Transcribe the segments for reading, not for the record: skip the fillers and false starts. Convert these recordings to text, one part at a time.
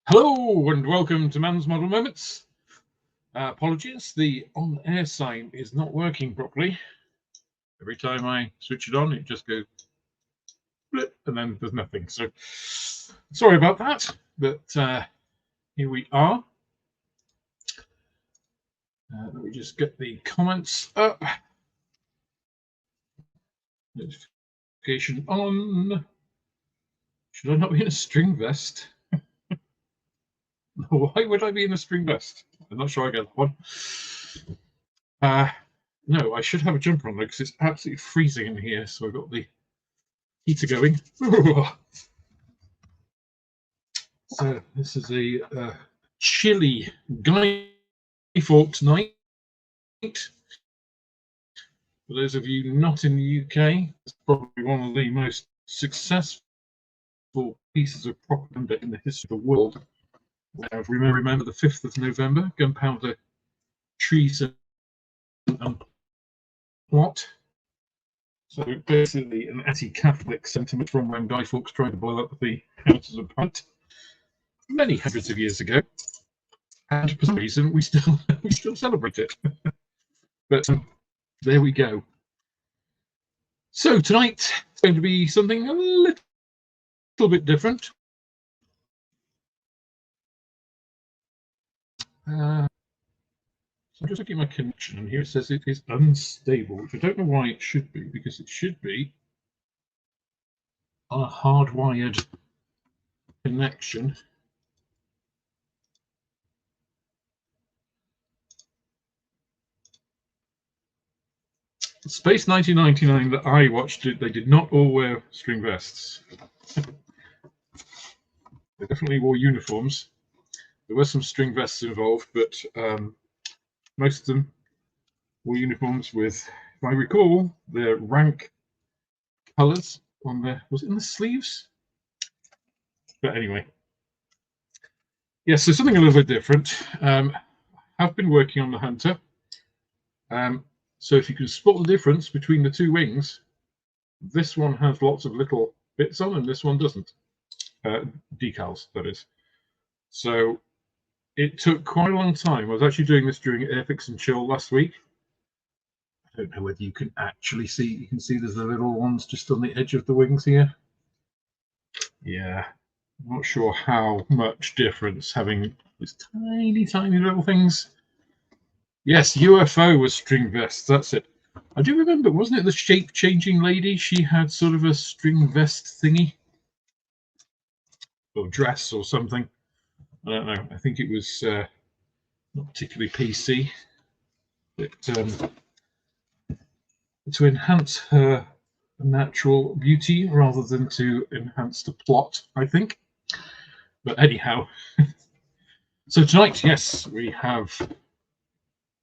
Hello and welcome to Man's Model Moments. Apologies, the on-air sign is not working properly. Every time I switch it on, it just goes blip and then there's nothing. So sorry about that, but here we are. Let me just get the comments up. Notification on. Should I not be in a string vest? Why would I be in a string vest? I'm not sure I get that one. No, I should have a jumper on though because it's absolutely freezing in here. So I've got the heater going. So this is a chilly Guy Fawkes night. For those of you not in the UK, it's probably one of the most successful pieces of propaganda in the history of the world. If we may remember the 5th of November, gunpowder, treason, and plot. So basically an anti-Catholic sentiment from when Guy Fawkes tried to blow up the Houses of Parliament many hundreds of years ago, and for some reason we still celebrate it. But there we go. So tonight it's going to be something a little bit different. So I'm just looking at my connection, and here it says it is unstable, which I don't know why it should be, because it should be on a hardwired connection. Space 1999 that I watched, they did not all wear string vests. They definitely wore uniforms. There were some string vests involved, but most of them wore uniforms with, if I recall, their rank colours on there. Was it in the sleeves? But anyway. Yes, so something a little bit different. I've been working on the Hunter. So if you can spot the difference between the two wings, this one has lots of little bits on and this one doesn't. Decals, that is. So it took quite a long time. I was actually doing this during Airfix and Chill last week. I don't know whether you can actually see. You can see there's the little ones just on the edge of the wings here. Yeah, I'm not sure how much difference having these tiny, tiny little things. Yes, UFO was string vests. That's it. I do remember, wasn't it the shape-changing lady? She had sort of a string vest thingy, or dress, or something. I don't know. I think it was not particularly PC, but to enhance her natural beauty rather than to enhance the plot, I think. But anyhow, so tonight, yes, we have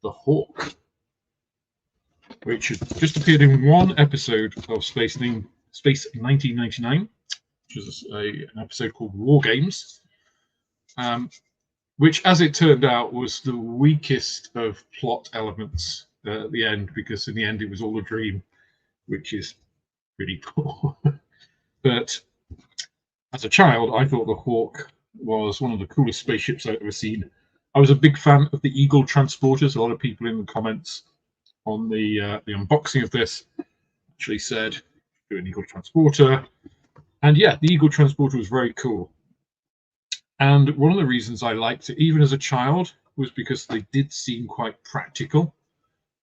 the Hawk, which had just appeared in one episode of Space 1999, which is an episode called War Games, which, as it turned out, was the weakest of plot elements at the end, because in the end it was all a dream, which is pretty cool. But as a child, I thought the Hawk was one of the coolest spaceships I've ever seen. I was a big fan of the Eagle transporters. A lot of people in the comments on the unboxing of this actually said, do an Eagle transporter. And yeah, the Eagle transporter was very cool. And one of the reasons I liked it, even as a child, was because they did seem quite practical.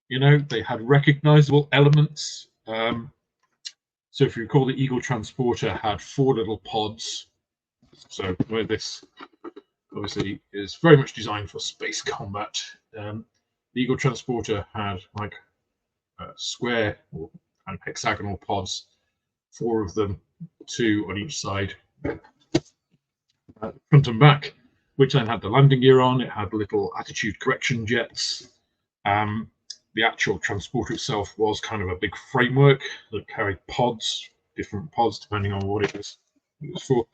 You know, they had recognizable elements. So if you recall, the Eagle transporter had 4 little pods. So where this obviously is very much designed for space combat. The Eagle transporter had like square or kind of hexagonal pods, 4 of them, 2 on each side, front and back, which then had the landing gear on. It had little attitude correction jets. The actual transporter itself was kind of a big framework that carried pods, different pods depending on what it was for.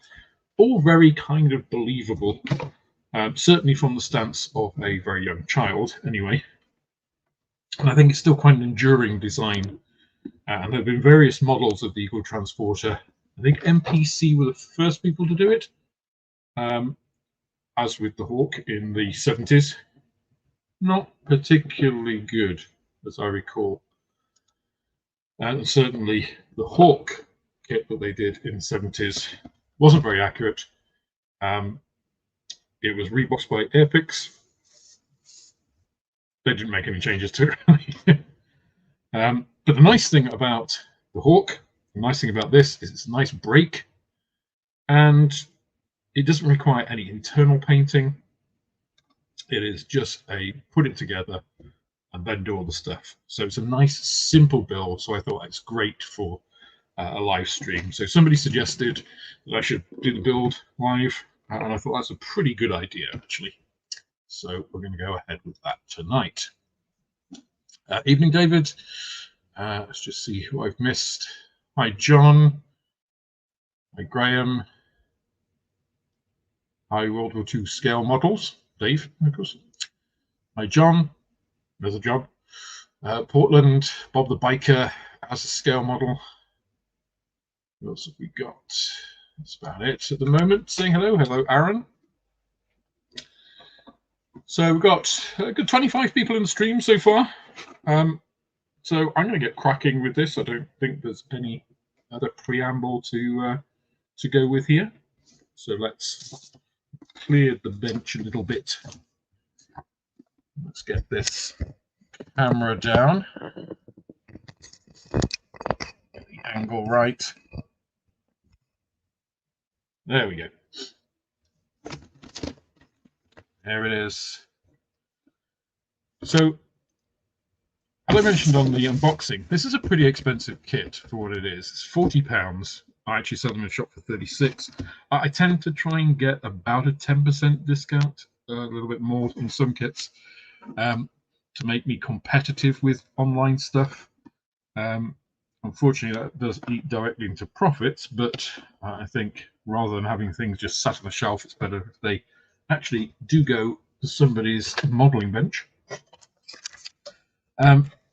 All very kind of believable, certainly from the stance of a very young child anyway. And I think it's still quite an enduring design. And there have been various models of the Eagle transporter. I think MPC were the first people to do it. as with the Hawk in the 70s, not particularly good, as I recall. And certainly the Hawk kit that they did in the 70s wasn't very accurate. It was reboxed by Airfix. They didn't make any changes to it, really. But the nice thing about the Hawk, the nice thing about this is it's a nice break, and it doesn't require any internal painting. It is just a put it together and then do all the stuff. So it's a nice, simple build. So I thought it's great for a live stream. So somebody suggested that I should do the build live, and I thought that's a pretty good idea, actually. So we're going to go ahead with that tonight. Evening, David. Let's just see who I've missed. Hi, John. Hi, Graham. Hi, World War II scale models. Dave, of course. Hi, John. There's a John. Portland, Bob the Biker as a scale model. What else have we got? That's about it at the moment. Saying hello. Hello, Aaron. So we've got a good 25 people in the stream so far. So I'm going to get cracking with this. I don't think there's any other preamble to go with here. So let's clear the bench a little bit. Let's get this camera down. Get the angle right. There we go. There it is. So, as I mentioned on the unboxing, this is a pretty expensive kit for what it is. It's £40. I actually sell them in a shop for 36. I tend to try and get about a 10% discount, a little bit more in some kits, to make me competitive with online stuff. Unfortunately, that does eat directly into profits, but I think rather than having things just sat on the shelf, it's better if they actually do go to somebody's modelling bench.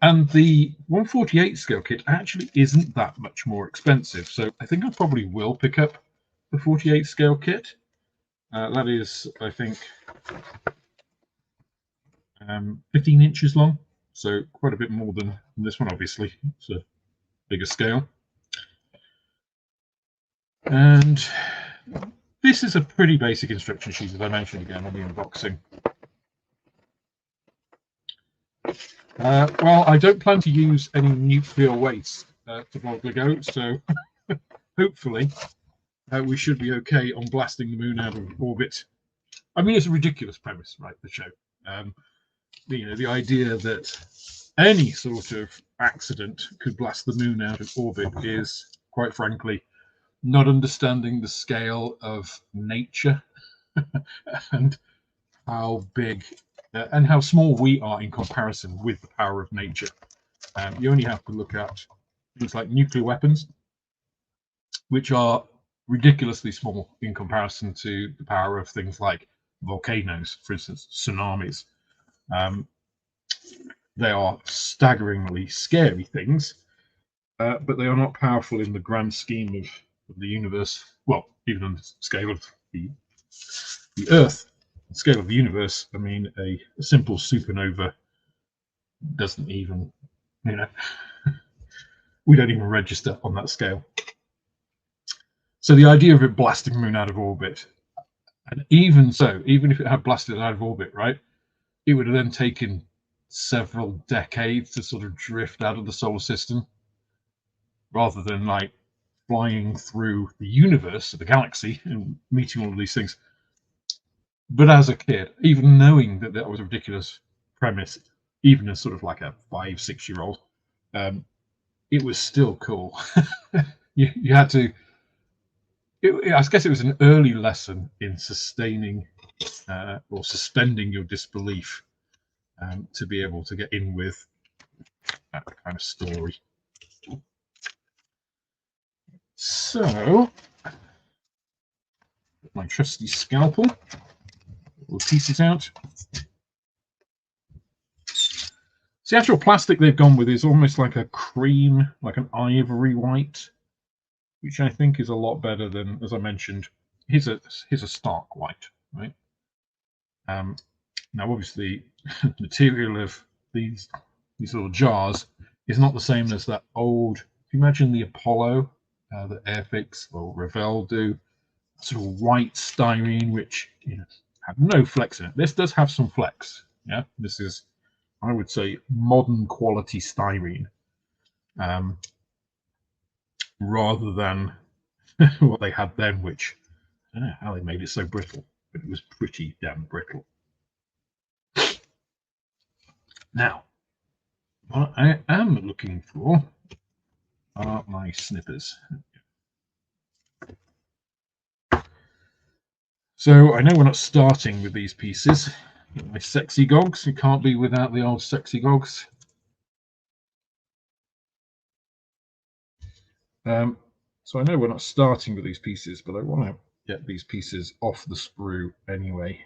And the 148 scale kit actually isn't that much more expensive, so I think I probably will pick up the 48 scale kit. That is, I think, 15 inches long, so quite a bit more than this one, obviously. It's a bigger scale. And this is a pretty basic instruction sheet, as I mentioned again on the unboxing. Well, I don't plan to use any nuclear waste to blow the go, so hopefully we should be okay on blasting the moon out of orbit. I mean, it's a ridiculous premise, right, the show. You know, the idea that any sort of accident could blast the moon out of orbit is, quite frankly, not understanding the scale of nature and how big and how small we are in comparison with the power of nature. You only have to look at things like nuclear weapons, which are ridiculously small in comparison to the power of things like volcanoes, for instance, tsunamis. They are staggeringly scary things, but they are not powerful in the grand scheme of the universe. Well, even on the scale of the Earth, the scale of the universe. I mean, a simple supernova doesn't even, you know, we don't even register on that scale. So the idea of it blasting the moon out of orbit, and even so, even if it had blasted it out of orbit, right, it would have then taken several decades to sort of drift out of the solar system, rather than like flying through the universe, the galaxy, and meeting all of these things. But as a kid, even knowing that that was a ridiculous premise, even as sort of like a 5-6-year-old, it was still cool. you had to. I guess it was an early lesson in sustaining or suspending your disbelief to be able to get in with that kind of story. So, my trusty scalpel, we'll piece it out. So the actual plastic they've gone with is almost like a cream, like an ivory white, which I think is a lot better than, as I mentioned, here's a stark white, right? Now, obviously, the material of these little jars is not the same as that old. If you imagine the Apollo that Airfix or Revell do, sort of white styrene, which have no flex in it. This does have some flex. Yeah, this is, I would say, modern quality styrene, rather than what they had then, which I don't know how they made it so brittle, but it was pretty damn brittle. Now, what I am looking for are my snippers. So I know we're not starting with these pieces. My sexy gogs, you can't be without the old sexy gogs. So I know we're not starting with these pieces, but I want to get these pieces off the sprue anyway,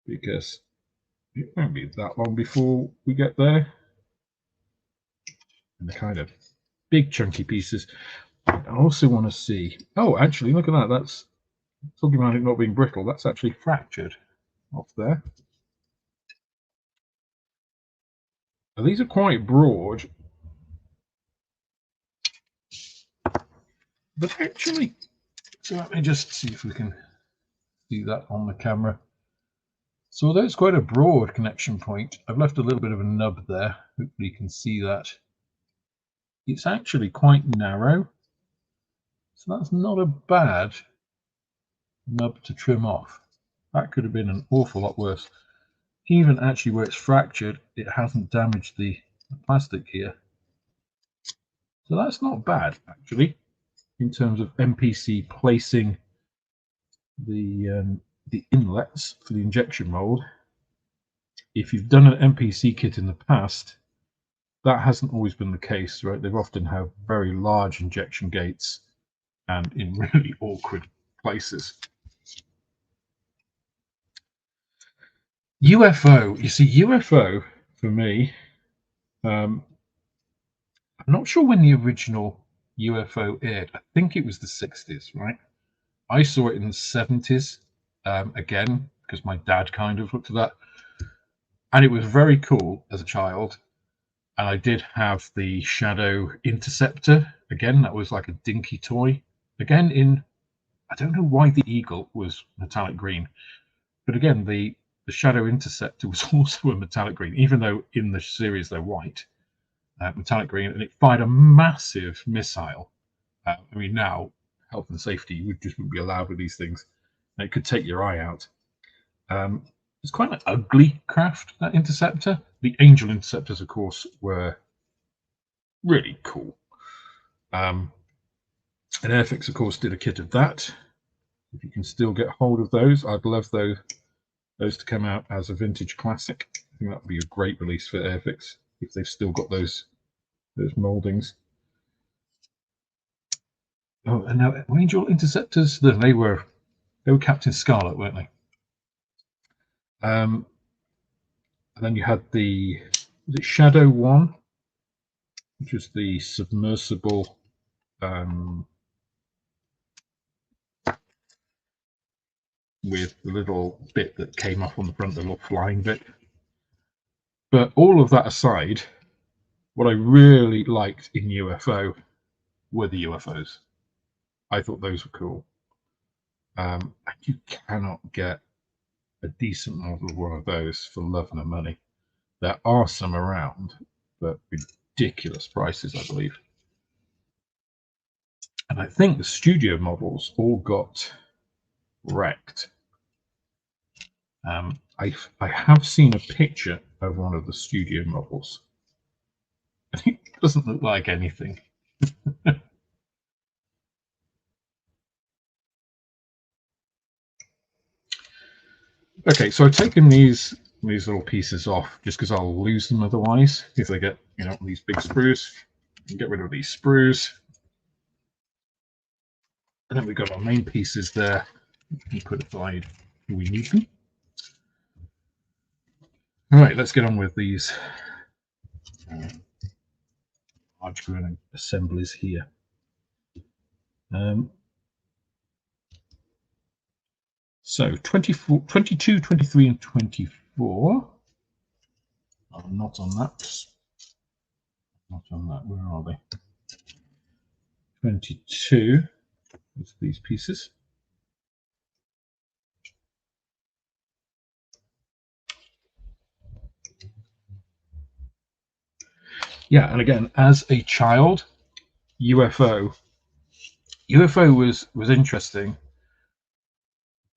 because it won't be that long before we get there. And the kind of big chunky pieces. I also want to see, oh, actually, look at that. That's talking about it not being brittle. That's actually fractured off there. Now, these are quite broad, but actually, so let me just see if we can see that on the camera. So although it's quite a broad connection point, I've left a little bit of a nub there. Hopefully you can see that. It's actually quite narrow, so that's not a bad nub to trim off. That could have been an awful lot worse. Even actually where it's fractured, it hasn't damaged the plastic here. So that's not bad, actually, in terms of MPC placing the inlets for the injection mold. If you've done an MPC kit in the past, that hasn't always been the case, right? They've often have very large injection gates and in really awkward places. UFO, you see, UFO for me, I'm not sure when the original UFO aired. I think it was the 60s, right? I saw it in the 70s, again, because my dad kind of looked at that. And it was very cool as a child. And I did have the Shadow Interceptor. Again, that was like a dinky toy. Again, I don't know why the Eagle was metallic green. But again, the Shadow Interceptor was also a metallic green, even though in the series they're white. Metallic green, and it fired a massive missile. I mean, now health and safety, you just wouldn't be allowed with these things. And it could take your eye out. It's quite an ugly craft, that interceptor. The Angel interceptors, of course, were really cool. And Airfix, of course, did a kit of that. If you can still get hold of those, I'd love those to come out as a vintage classic. I think that would be a great release for Airfix if they've still got those moldings. Oh, and now Angel interceptors, they were Captain Scarlet, weren't they? And then you had the Shadow one, which was the submersible with the little bit that came off on the front, the little flying bit. But all of that aside, what I really liked in UFO were the UFOs. I thought those were cool. And you cannot get a decent model of one of those for love nor money. There are some around, but ridiculous prices, I believe. And I think the studio models all got wrecked. I have seen a picture of one of the studio models. It doesn't look like anything. Okay, so I've taken these little pieces off just because I'll lose them otherwise if they get, these big sprues. Get rid of these sprues. And then we've got our main pieces there. We put aside where we need them. All right, let's get on with these large granite assemblies here. So 24, 22, 23, and 24. I'm not on that. Not on that. Where are they? 22 is these pieces. Yeah, and again, as a child, UFO was interesting,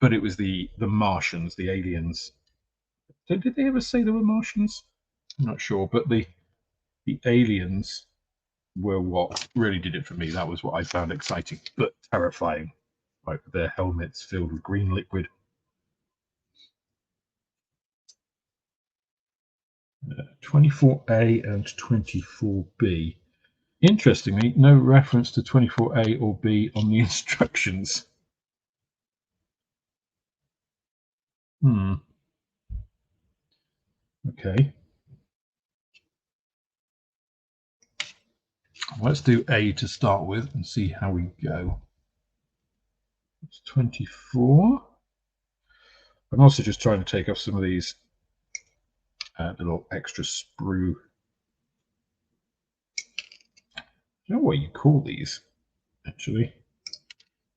but it was the Martians, the aliens. So did they ever say there were Martians? I'm not sure, but the aliens were what really did it for me. That was what I found exciting, but terrifying. Like their helmets filled with green liquid. 24A and 24B. Interestingly, no reference to 24A or B on the instructions. Okay. Let's do A to start with and see how we go. It's 24. I'm also just trying to take off some of these little extra sprue. I don't know what you call these, actually.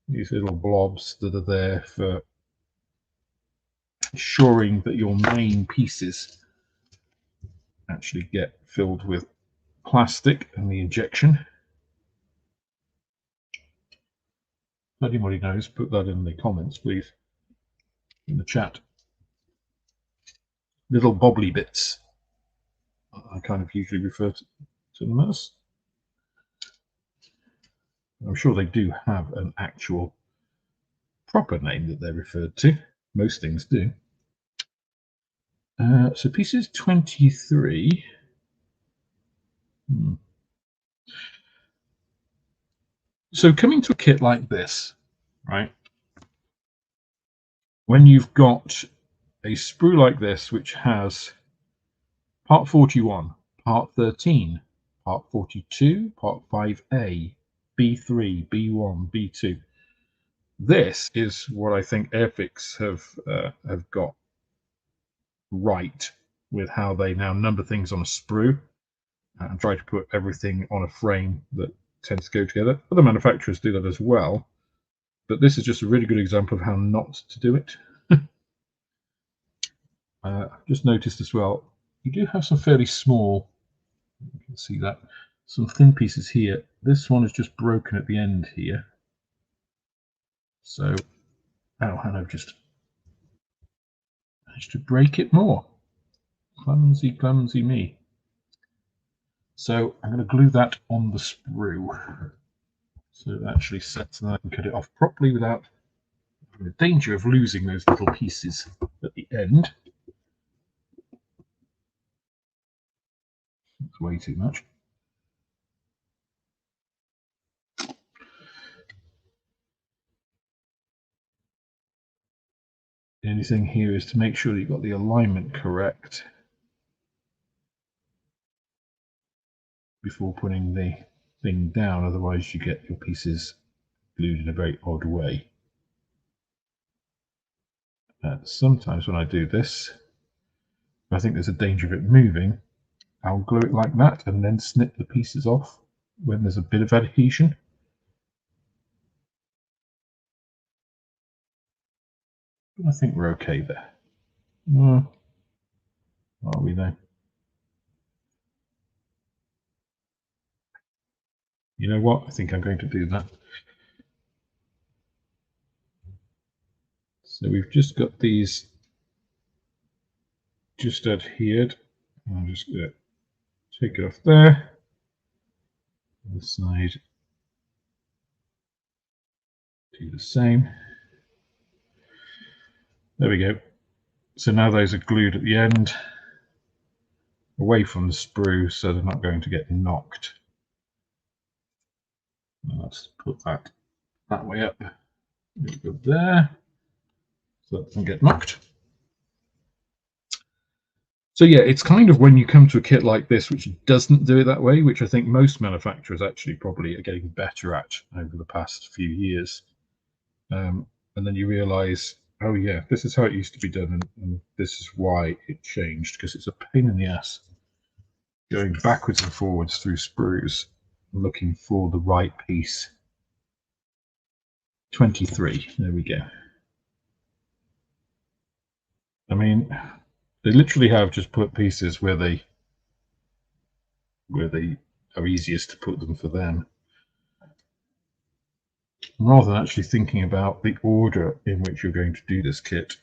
These little blobs that are there for ensuring that your main pieces actually get filled with plastic and the injection. If anybody knows, put that in the comments, please, in the chat. Little bobbly bits. I kind of usually refer to them as. I'm sure they do have an actual proper name that they're referred to. Most things do. So pieces 23. So coming to a kit like this, right? When you've got a sprue like this, which has part 41, part 13, part 42, part 5A, B3, B1, B2. This is what I think Airfix have got right with how they now number things on a sprue and try to put everything on a frame that tends to go together. Other manufacturers do that as well, but this is just a really good example of how not to do it. I've just noticed as well, you do have some fairly small, you can see that, some thin pieces here. This one is just broken at the end here. So, and I've just managed to break it more. Clumsy, clumsy me. So I'm going to glue that on the sprue. So it actually sets and I can cut it off properly without the danger of losing those little pieces at the end. It's way too much. The only thing here is to make sure that you've got the alignment correct before putting the thing down, otherwise you get your pieces glued in a very odd way. Sometimes when I do this, if I think there's a danger of it moving, I'll glue it like that and then snip the pieces off when there's a bit of adhesion. I think we're okay there. Are we though? You know what? I think I'm going to do that. So we've just got these just adhered. I'm just going to take it off there. The side, do the same. There we go. So now those are glued at the end, away from the sprue, so they're not going to get knocked. Let's put that way up. Go there, so that doesn't get knocked. So yeah, it's kind of when you come to a kit like this, which doesn't do it that way, which I think most manufacturers actually probably are getting better at over the past few years. And then you realize oh yeah, this is how it used to be done, and this is why it changed, because it's a pain in the ass going backwards and forwards through sprues looking for the right piece. 23, there we go. I mean, they literally have just put pieces where they are easiest to put them for them, rather than actually thinking about the order in which you're going to do this kit.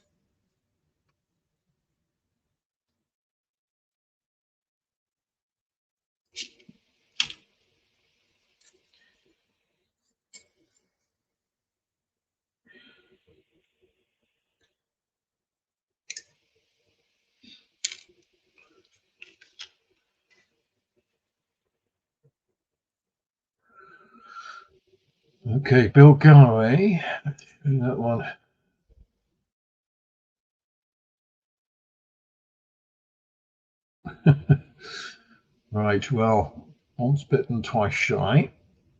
Okay, Bill Galloway, that one. Right, well, once bitten, twice shy.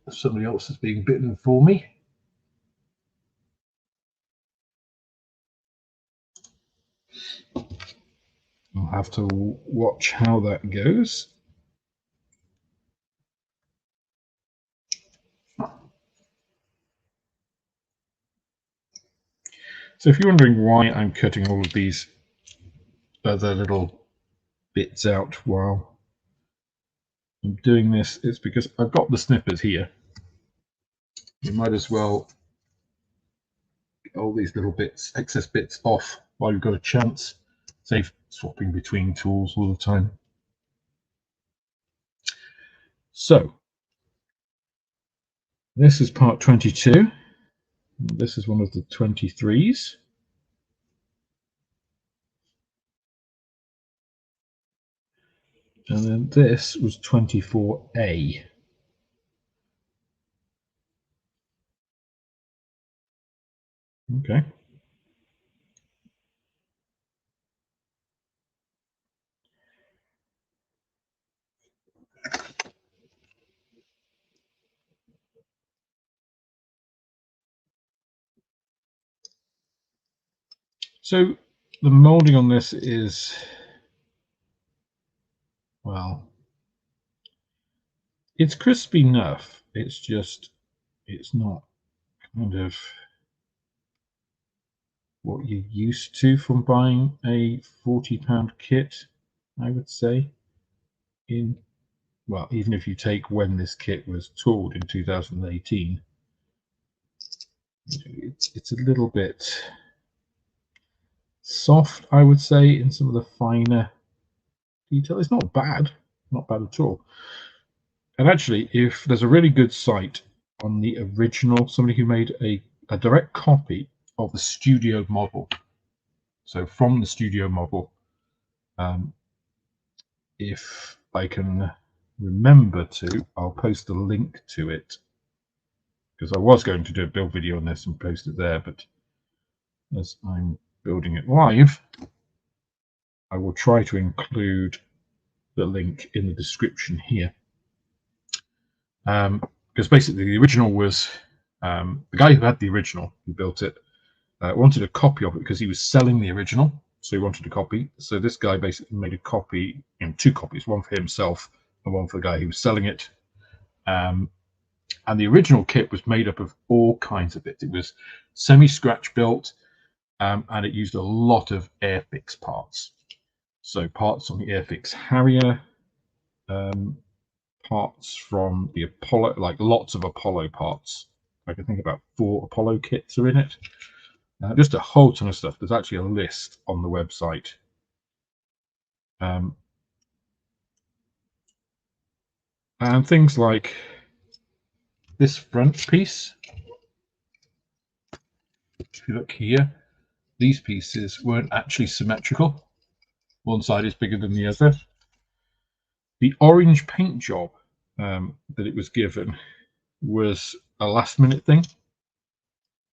Somebody else is being bitten for me. I'll have to watch how that goes. So if you're wondering why I'm cutting all of these other little bits out while I'm doing this, it's because I've got the snippers here. You might as well get all these little bits, excess bits off while you've got a chance. Save swapping between tools all the time. So this is part 22. This is one of the 23s. And then this was 24A. Okay. So the molding on this is, well, it's crispy enough. It's just, it's not kind of what you're used to from buying a £40 kit, I would say. Well, even if you take when this kit was tooled in 2018, it's a little bit soft, I would say, in some of the finer detail. It's not bad at all. And actually, if there's a really good site on the original, somebody who made a direct copy of the studio model, so from the studio model, if I can remember to, I'll post a link to it, because I was going to do a build video on this and post it there, but as I'm building it live, I will try to include the link in the description here. Because basically the original was, the guy who had the original, who built it, wanted a copy of it because he was selling the original, so he wanted a copy. So this guy basically made a copy, two copies, one for himself and one for the guy who was selling it. And the original kit was made up of all kinds of bits. It was semi-scratch built, and it used a lot of Airfix parts. So parts on the Airfix Harrier, parts from the Apollo, like lots of Apollo parts. I can think about 4 Apollo kits are in it. Just a whole ton of stuff. There's actually a list on the website. And things like this front piece. If you look here, these pieces weren't actually symmetrical. One side is bigger than the other. The orange paint job that it was given was a last minute thing.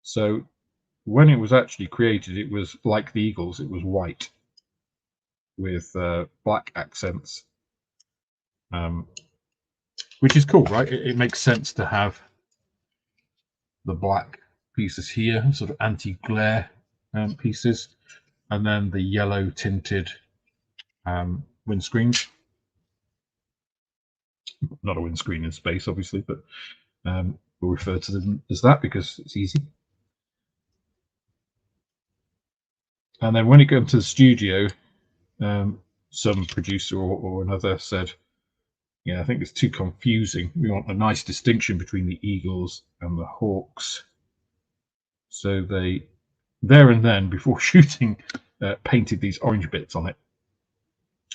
So when it was actually created, it was like the Eagles, it was white with black accents, which is cool, right? It makes sense to have the black pieces here, sort of anti-glare pieces, and then the yellow tinted windscreens. Not a windscreen in space, obviously, but we'll refer to them as that because it's easy. And then when it got to the studio, some producer or another said, yeah, I think it's too confusing. We want a nice distinction between the eagles and the hawks. So they, there and then, before shooting, painted these orange bits on it.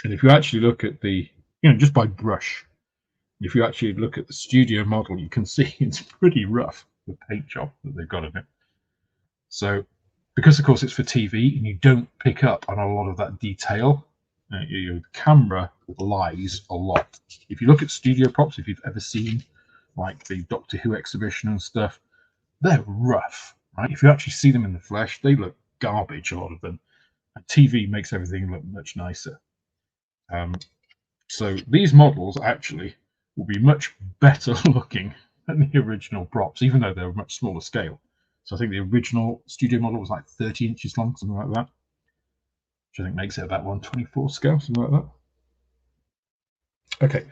And if you actually look at the, just by brush, if you actually look at the studio model, you can see it's pretty rough, the paint job that they've got in it. So, because of course it's for TV and you don't pick up on a lot of that detail, your camera lies a lot. If you look at studio props, if you've ever seen like the Doctor Who exhibition and stuff, they're rough, right? If you actually see them in the flesh, they look garbage, a lot of them. And TV makes everything look much nicer. So these models actually will be much better looking than the original props, even though they're a much smaller scale. So I think the original studio model was like 30 inches long, something like that, which I think makes it about 1/24 scale, something like that. Okay,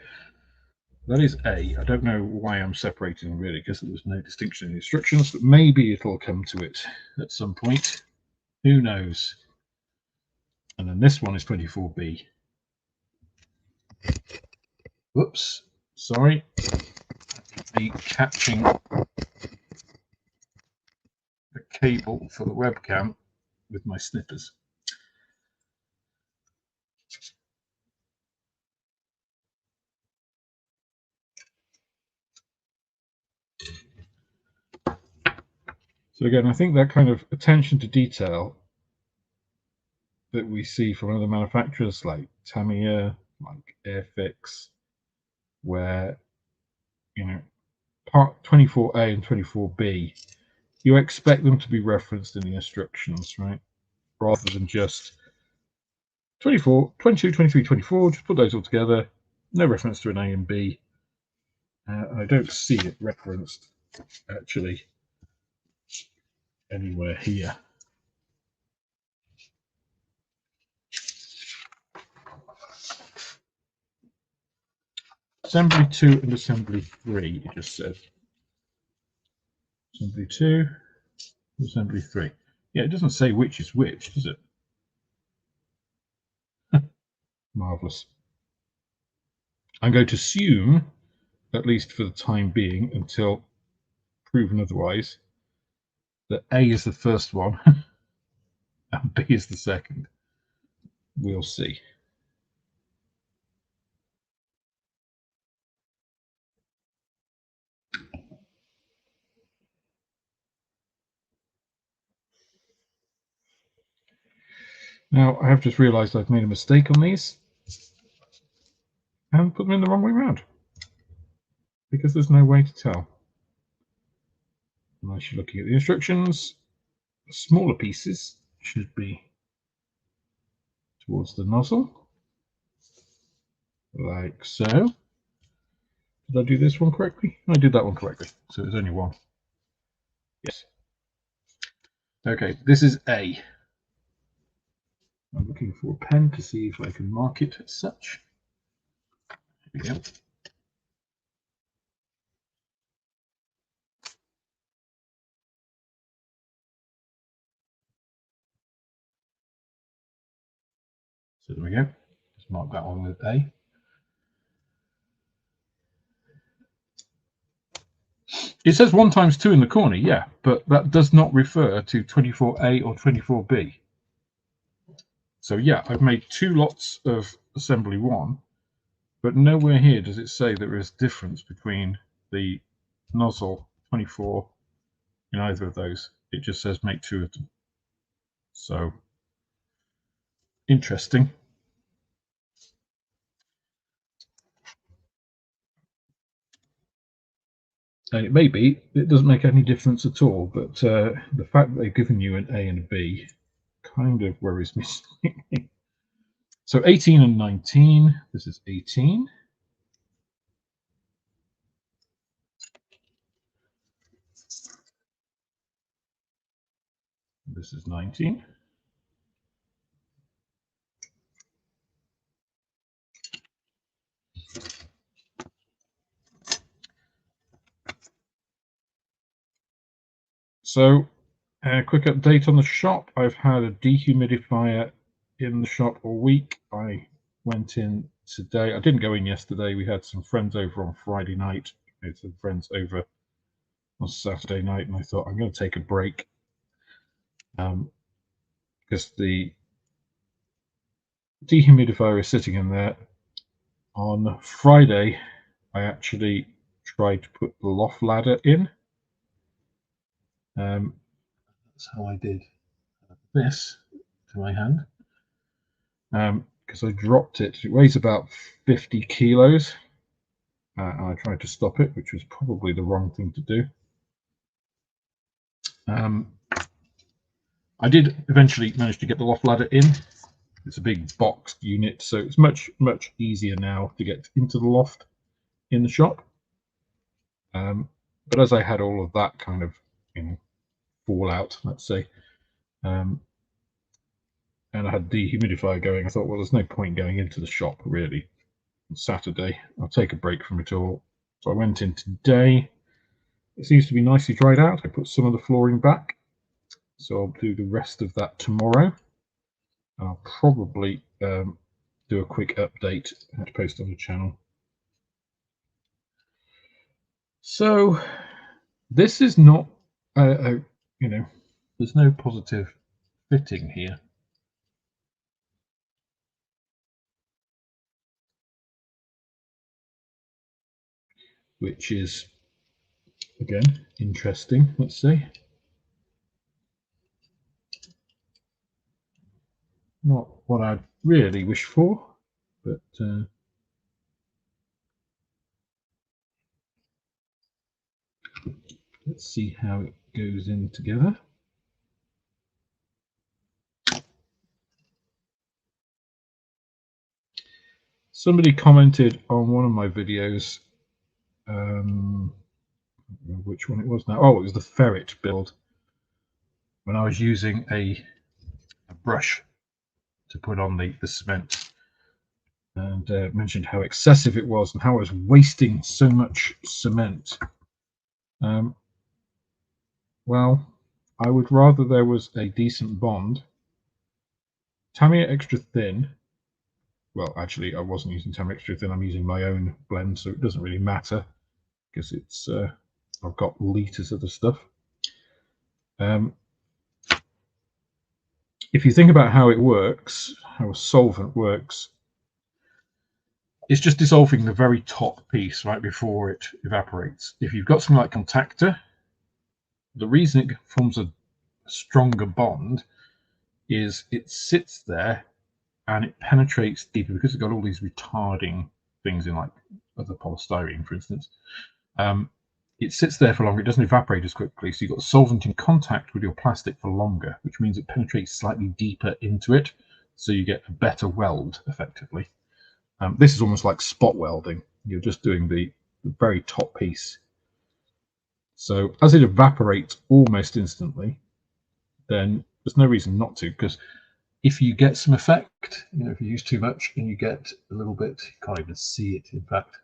that is A. I don't know why I'm separating them really, because there was no distinction in the instructions, but maybe it'll come to it at some point. Who knows? And then this one is 24B. Whoops, sorry. Me catching the cable for the webcam with my snippers. So again, I think that kind of attention to detail that we see from other manufacturers like Tamiya, like Airfix, where, part 24A and 24B, you expect them to be referenced in the instructions, right? Rather than just 24, 22, 23, 24, just put those all together, no reference to an A and B. I don't see it referenced actually anywhere here. Assembly 2 and Assembly 3, it just said. Assembly 2, Assembly 3. Yeah, it doesn't say which is which, does it? Marvellous. I'm going to assume, at least for the time being, until proven otherwise, that A is the first one and B is the second. We'll see. Now, I have just realised I've made a mistake on these and put them in the wrong way around, because there's no way to tell. Unless you're looking at the instructions, the smaller pieces should be towards the nozzle, like so. Did I do this one correctly? I did that one correctly, so there's only one. Yes. Okay, this is A. I'm looking for a pen to see if I can mark it as such. Here we go. So there we go. Just mark that one with A. It says 1 times 2 in the corner, yeah, but that does not refer to 24A or 24B. So yeah, I've made 2 lots of assembly 1, but nowhere here does it say there is difference between the nozzle 24 in either of those. It just says make 2 of them. So interesting. And it may be it doesn't make any difference at all, but the fact that they've given you an A and a B kind of worries me slightly. So 18 and 19, this is 18. This is 19. So, a quick update on the shop. I've had a dehumidifier in the shop all week. I went in today. I didn't go in yesterday. We had some friends over on Friday night. We had some friends over on Saturday night, and I thought I'm going to take a break because the dehumidifier is sitting in there. On Friday, I actually tried to put the loft ladder in. That's how I did this to my hand. Because I dropped it. It weighs about 50 kilos. And I tried to stop it, which was probably the wrong thing to do. I did eventually manage to get the loft ladder in. It's a big boxed unit, so it's much easier now to get into the loft in the shop. But as I had all of that kind of fallout, let's say, and I had the dehumidifier going, I thought, well, there's no point going into the shop really on Saturday. I'll take a break from it all. So I went in today. It seems to be nicely dried out. I put some of the flooring back, so I'll do the rest of that tomorrow. I'll probably do a quick update and post on the channel. So this is not there's no positive fitting here. Which is, again, interesting, let's say. Not what I'd really wish for, but let's see how it goes in together. Somebody commented on one of my videos, I don't remember which one it was now. Oh, it was the ferret build, when I was using a brush to put on the cement, and mentioned how excessive it was and how I was wasting so much cement. Well, I would rather there was a decent bond. Tamiya Extra Thin. Well, actually, I wasn't using Tamiya Extra Thin. I'm using my own blend, so it doesn't really matter because it's I've got liters of the stuff. If you think about how it works, how a solvent works, it's just dissolving the very top piece right before it evaporates. If you've got something like contactor, the reason it forms a stronger bond is it sits there and it penetrates deeper because it's got all these retarding things in, like other polystyrene, for instance. It sits there for longer. It doesn't evaporate as quickly, so you've got solvent in contact with your plastic for longer, which means it penetrates slightly deeper into it, so you get a better weld effectively. This is almost like spot welding. You're just doing the very top piece. So as it evaporates almost instantly, then there's no reason not to, because if you get some effect, if you use too much and you get a little bit, you can't even see it, in fact.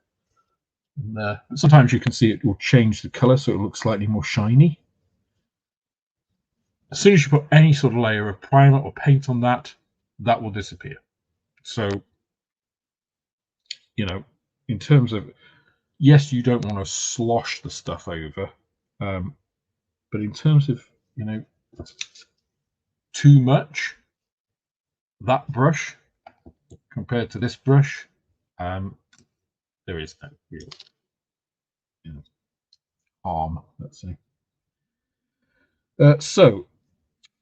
And, sometimes you can see it will change the color so it looks slightly more shiny. As soon as you put any sort of layer of primer or paint on that, that will disappear. So, in terms of, yes, you don't want to slosh the stuff over, but in terms of, too much, that brush compared to this brush, there is no real harm, let's say. So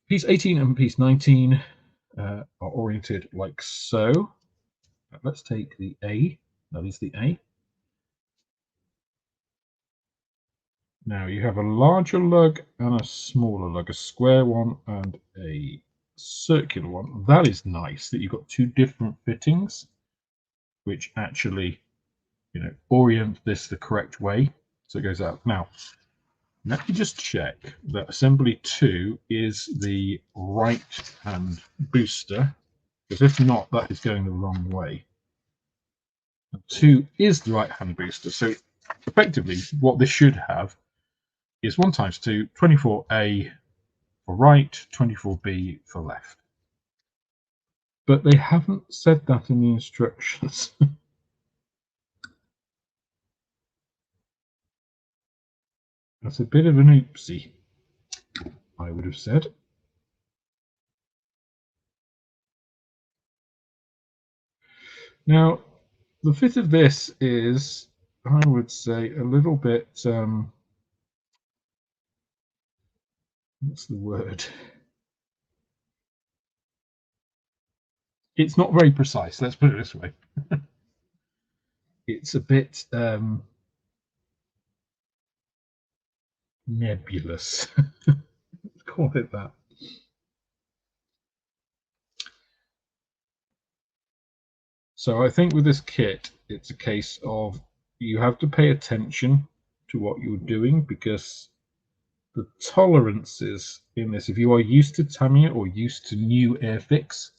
piece 18 and piece 19 are oriented like so. Let's take the A. That is the A. Now you have a larger lug and a smaller lug, a square one and a circular one. That is nice that you've got two different fittings, which actually, orient this the correct way, so it goes out. Now, Let me just check that assembly 2 is the right hand booster, because if not, that is going the wrong way. 2 is the right hand booster, so effectively what this should have is 1 times 2, 24A for right, 24B for left. But they haven't said that in the instructions. That's a bit of an oopsie, I would have said. Now, the fit of this is, I would say, a little bit, what's the word? It's not very precise, let's put it this way. It's a bit nebulous. Let's call it that. So I think with this kit, it's a case of you have to pay attention to what you're doing, because the tolerances in this, if you are used to Tamiya or used to new Airfix,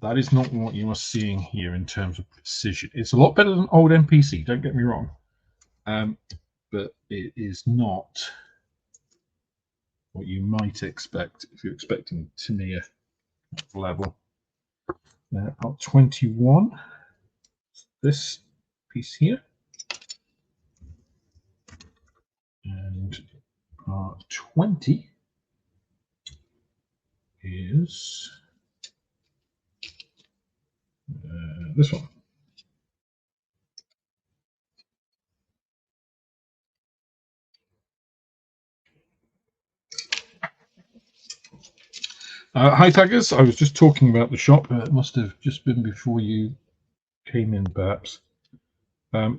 that is not what you are seeing here in terms of precision. It's a lot better than old MPC, don't get me wrong, but it is not what you might expect if you're expecting Tamiya level. Part 21, this piece here, and part 20 is this one. Hi taggers, I was just talking about the shop. It must have just been before you came in perhaps.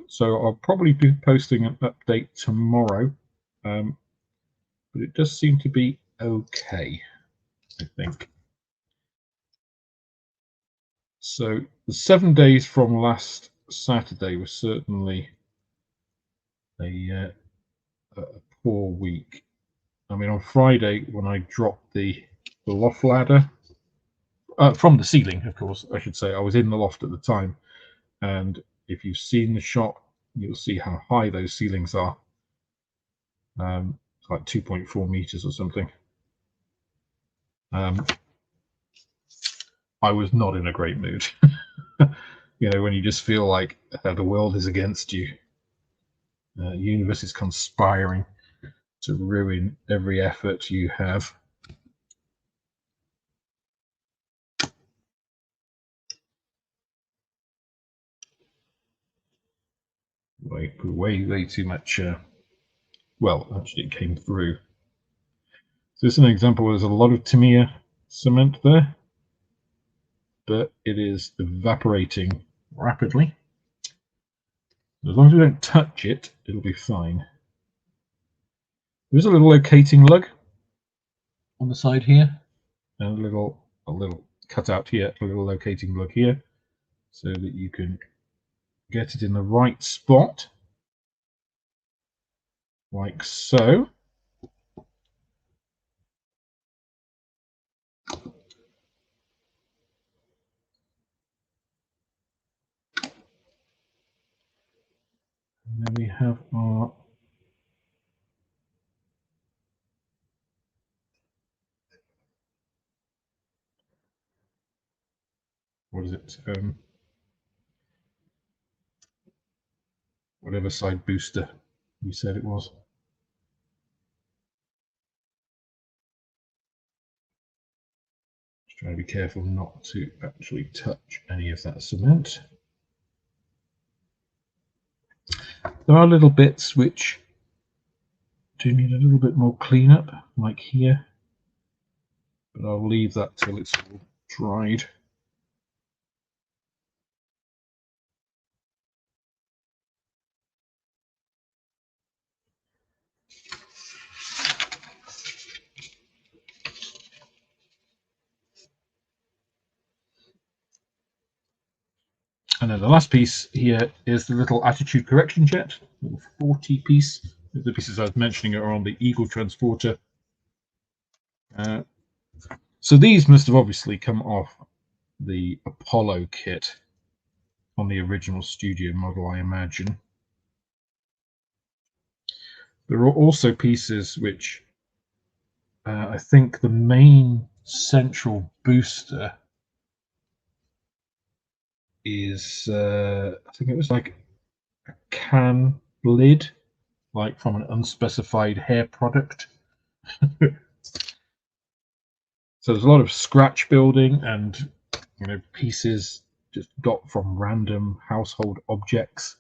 So I'll probably be posting an update tomorrow, but it does seem to be okay, I think. So the 7 days from last Saturday was certainly a poor week. I mean, on Friday when I dropped the loft ladder from the ceiling, of course, I should say, I was in the loft at the time, and if you've seen the shop, you'll see how high those ceilings are. It's like 2.4 meters or something. I was not in a great mood. You know, when you just feel like the world is against you, the universe is conspiring to ruin every effort you have. Way too much. Well, actually, it came through. So this is an example. There's a lot of Tamiya cement there, but it is evaporating rapidly. As long as we don't touch it, it'll be fine. There's a little locating lug on the side here, and a little cutout here, a little locating lug here, so that you can get it in the right spot, like so. And then we have our what is it? Whatever side booster you said it was. Just trying to be careful not to actually touch any of that cement. There are little bits which do need a little bit more cleanup, like here, but I'll leave that till it's all dried. And then the last piece here is the little attitude correction jet, little 40 piece The pieces I was mentioning are on the Eagle transporter. So these must have obviously come off the Apollo kit on the original studio model, I imagine. There are also pieces which I think the main central booster is, I think it was like a can lid, like from an unspecified hair product. So there's a lot of scratch building and pieces just got from random household objects,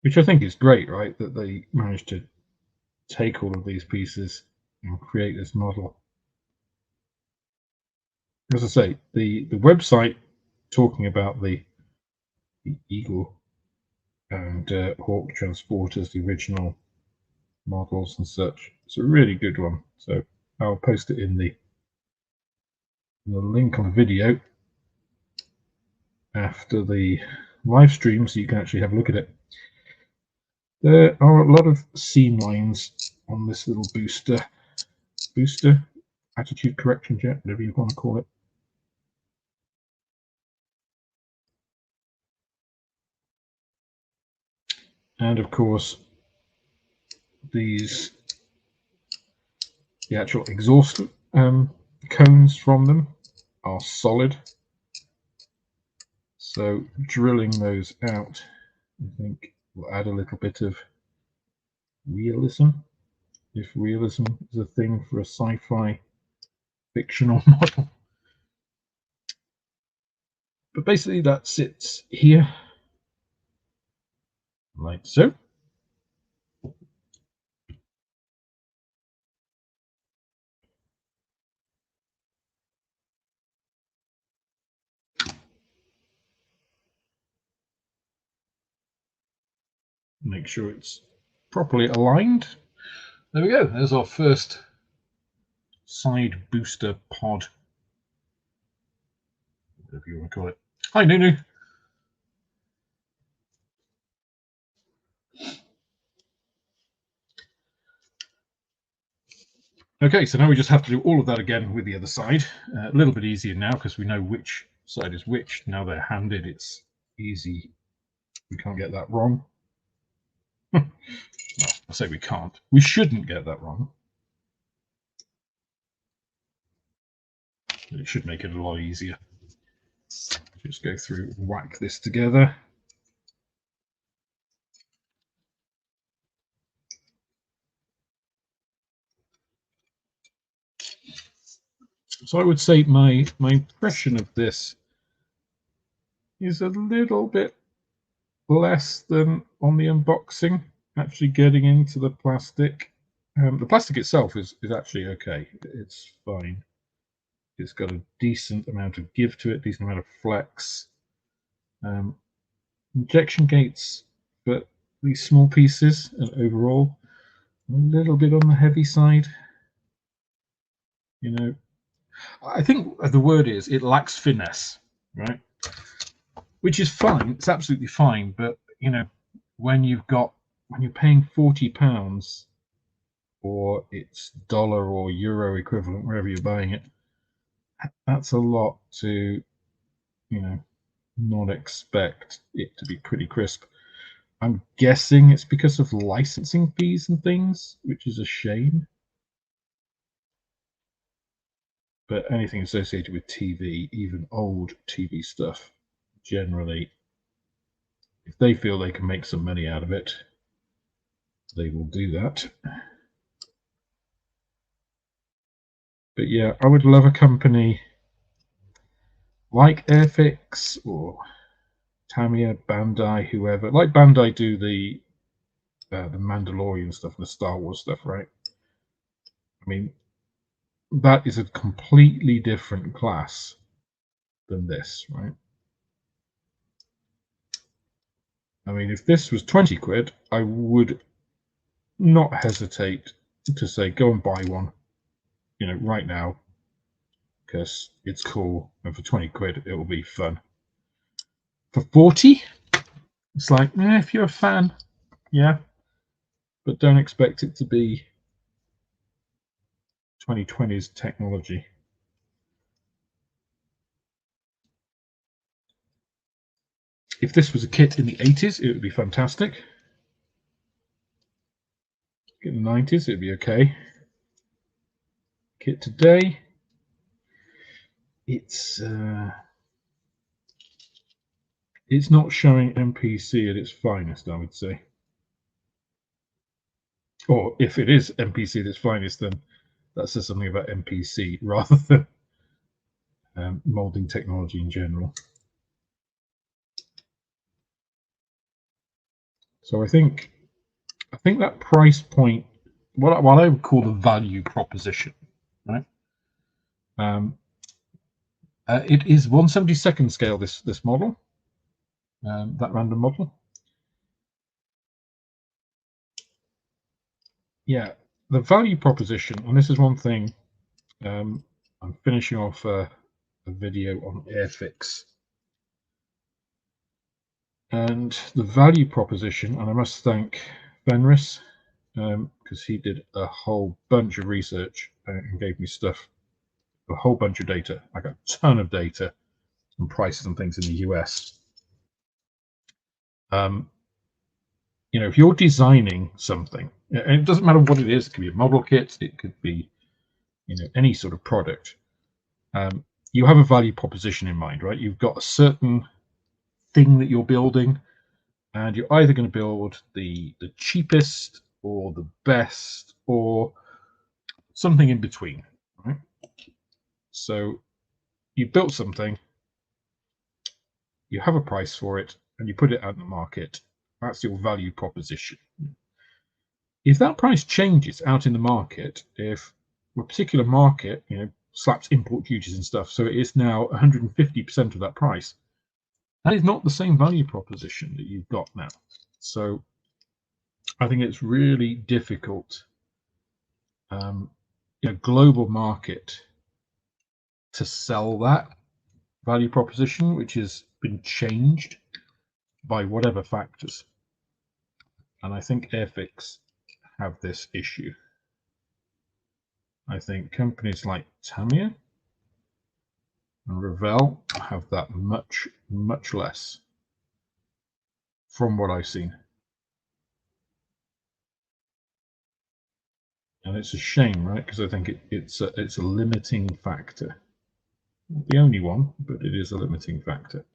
which I think is great, right? That they managed to take all of these pieces and create this model. As I say, the website talking about the Eagle and Hawk transporters, the original models and such, it's a really good one. So I'll post it in the link on the video after the live stream so you can actually have a look at it. There are a lot of seam lines on this little booster attitude correction jet, whatever you want to call it. And of course, the actual exhaust cones from them are solid. So drilling those out, I think, will add a little bit of realism, if realism is a thing for a sci-fi fictional model. But basically that sits here, like so. Make sure it's properly aligned. There we go. There's our first side booster pod, whatever you want to call it. Hi, Nunu. Okay, so now we just have to do all of that again with the other side. A little bit easier now because we know which side is which. Now they're handed, it's easy. We can't get that wrong. Well, I say we can't. We shouldn't get that wrong. It should make it a lot easier. Just go through, whack this together. So I would say my impression of this is a little bit less than on the unboxing, actually getting into the plastic. The plastic itself is actually okay. It's fine. It's got a decent amount of give to it, decent amount of flex. Injection gates, but these small pieces and overall a little bit on the heavy side. I think the word is it lacks finesse, right? Which is fine. It's absolutely fine. But when you're paying £40 or its dollar or euro equivalent, wherever you're buying it, that's a lot to not expect it to be pretty crisp. I'm guessing it's because of licensing fees and things, which is a shame. But anything associated with TV, even old TV stuff, generally, if they feel they can make some money out of it, they will do that. But yeah, I would love a company like Airfix or Tamiya, Bandai, whoever. Like Bandai do the Mandalorian stuff and the Star Wars stuff, right? I mean, that is a completely different class than this, right? I mean, if this was 20 quid, I would not hesitate to say, go and buy one, right now, because it's cool. And for 20 quid, it will be fun. For 40, It's like, if you're a fan, yeah, but don't expect it to be 2020's technology. If this was a kit in the 80s, it would be fantastic. In the 90s, it'd be okay. Kit today, it's not showing MPC at its finest, I would say. Or if it is MPC at its finest, then that says something about MPC rather than molding technology in general. So I think that price point, what I would call the value proposition, right? It is 1/72nd scale. This model, that random model. Yeah, the value proposition, and this is one thing. I'm finishing off a video on Airfix, and the value proposition, and I must thank Fenris because he did a whole bunch of research and gave me stuff, a whole bunch of data. I got a ton of data and prices and things in the US. If you're designing something, and it doesn't matter what it is, it could be a model kit, it could be, any sort of product. You have a value proposition in mind, right? You've got a certain thing that you're building, and you're either going to build the cheapest or the best or something in between, right? So you built something, you have a price for it, and you put it out in the market. That's your value proposition. If that price changes out in the market, if a particular market, slaps import duties and stuff, so it is now 150% of that price, that is not the same value proposition that you've got now. So I think it's really difficult, in a global market, to sell that value proposition, which has been changed by whatever factors. And I think Airfix have this issue. I think companies like Tamiya and Revell have that much, much less, from what I've seen. And it's a shame, right? Because I think it's a limiting factor. Not the only one, but it is a limiting factor.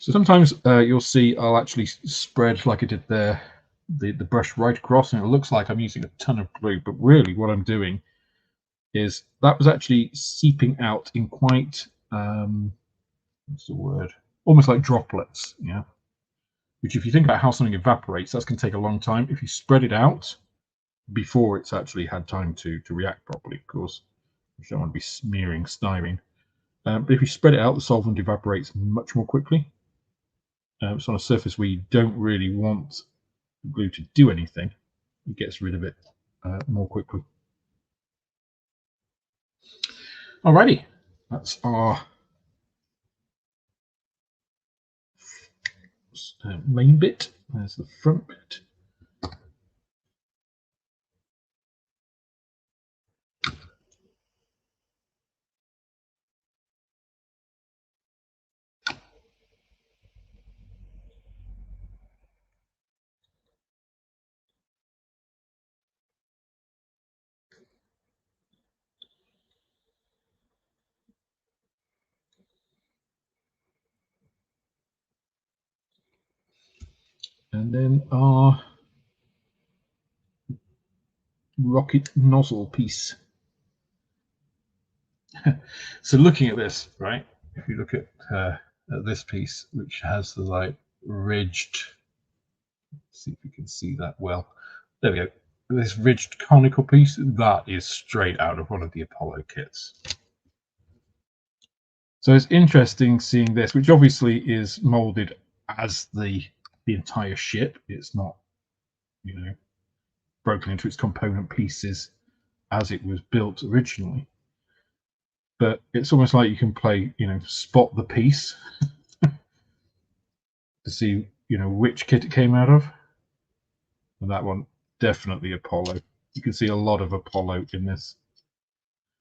So sometimes you'll see I'll actually spread, like I did there, the brush right across, and it looks like I'm using a ton of glue, but really what I'm doing is that was actually seeping out in quite, what's the word? Almost like droplets, yeah. Which, if you think about how something evaporates, that's going to take a long time. If you spread it out before it's actually had time to react properly, of course, you don't want to be smearing styrene. But if you spread it out, the solvent evaporates much more quickly. So on a surface where you don't really want the glue to do anything, it gets rid of it more quickly. Alrighty, that's our main bit. There's the front bit. And then our rocket nozzle piece. So looking at this, right, if you look at this piece, which has the like ridged, let's see if you can see that well. There we go. This ridged conical piece, that is straight out of one of the Apollo kits. So it's interesting seeing this, which obviously is molded as the entire ship. It's not, broken into its component pieces as it was built originally. but it's almost like you can play, spot the piece to see, which kit it came out of. And that one, definitely Apollo. You can see a lot of Apollo in this,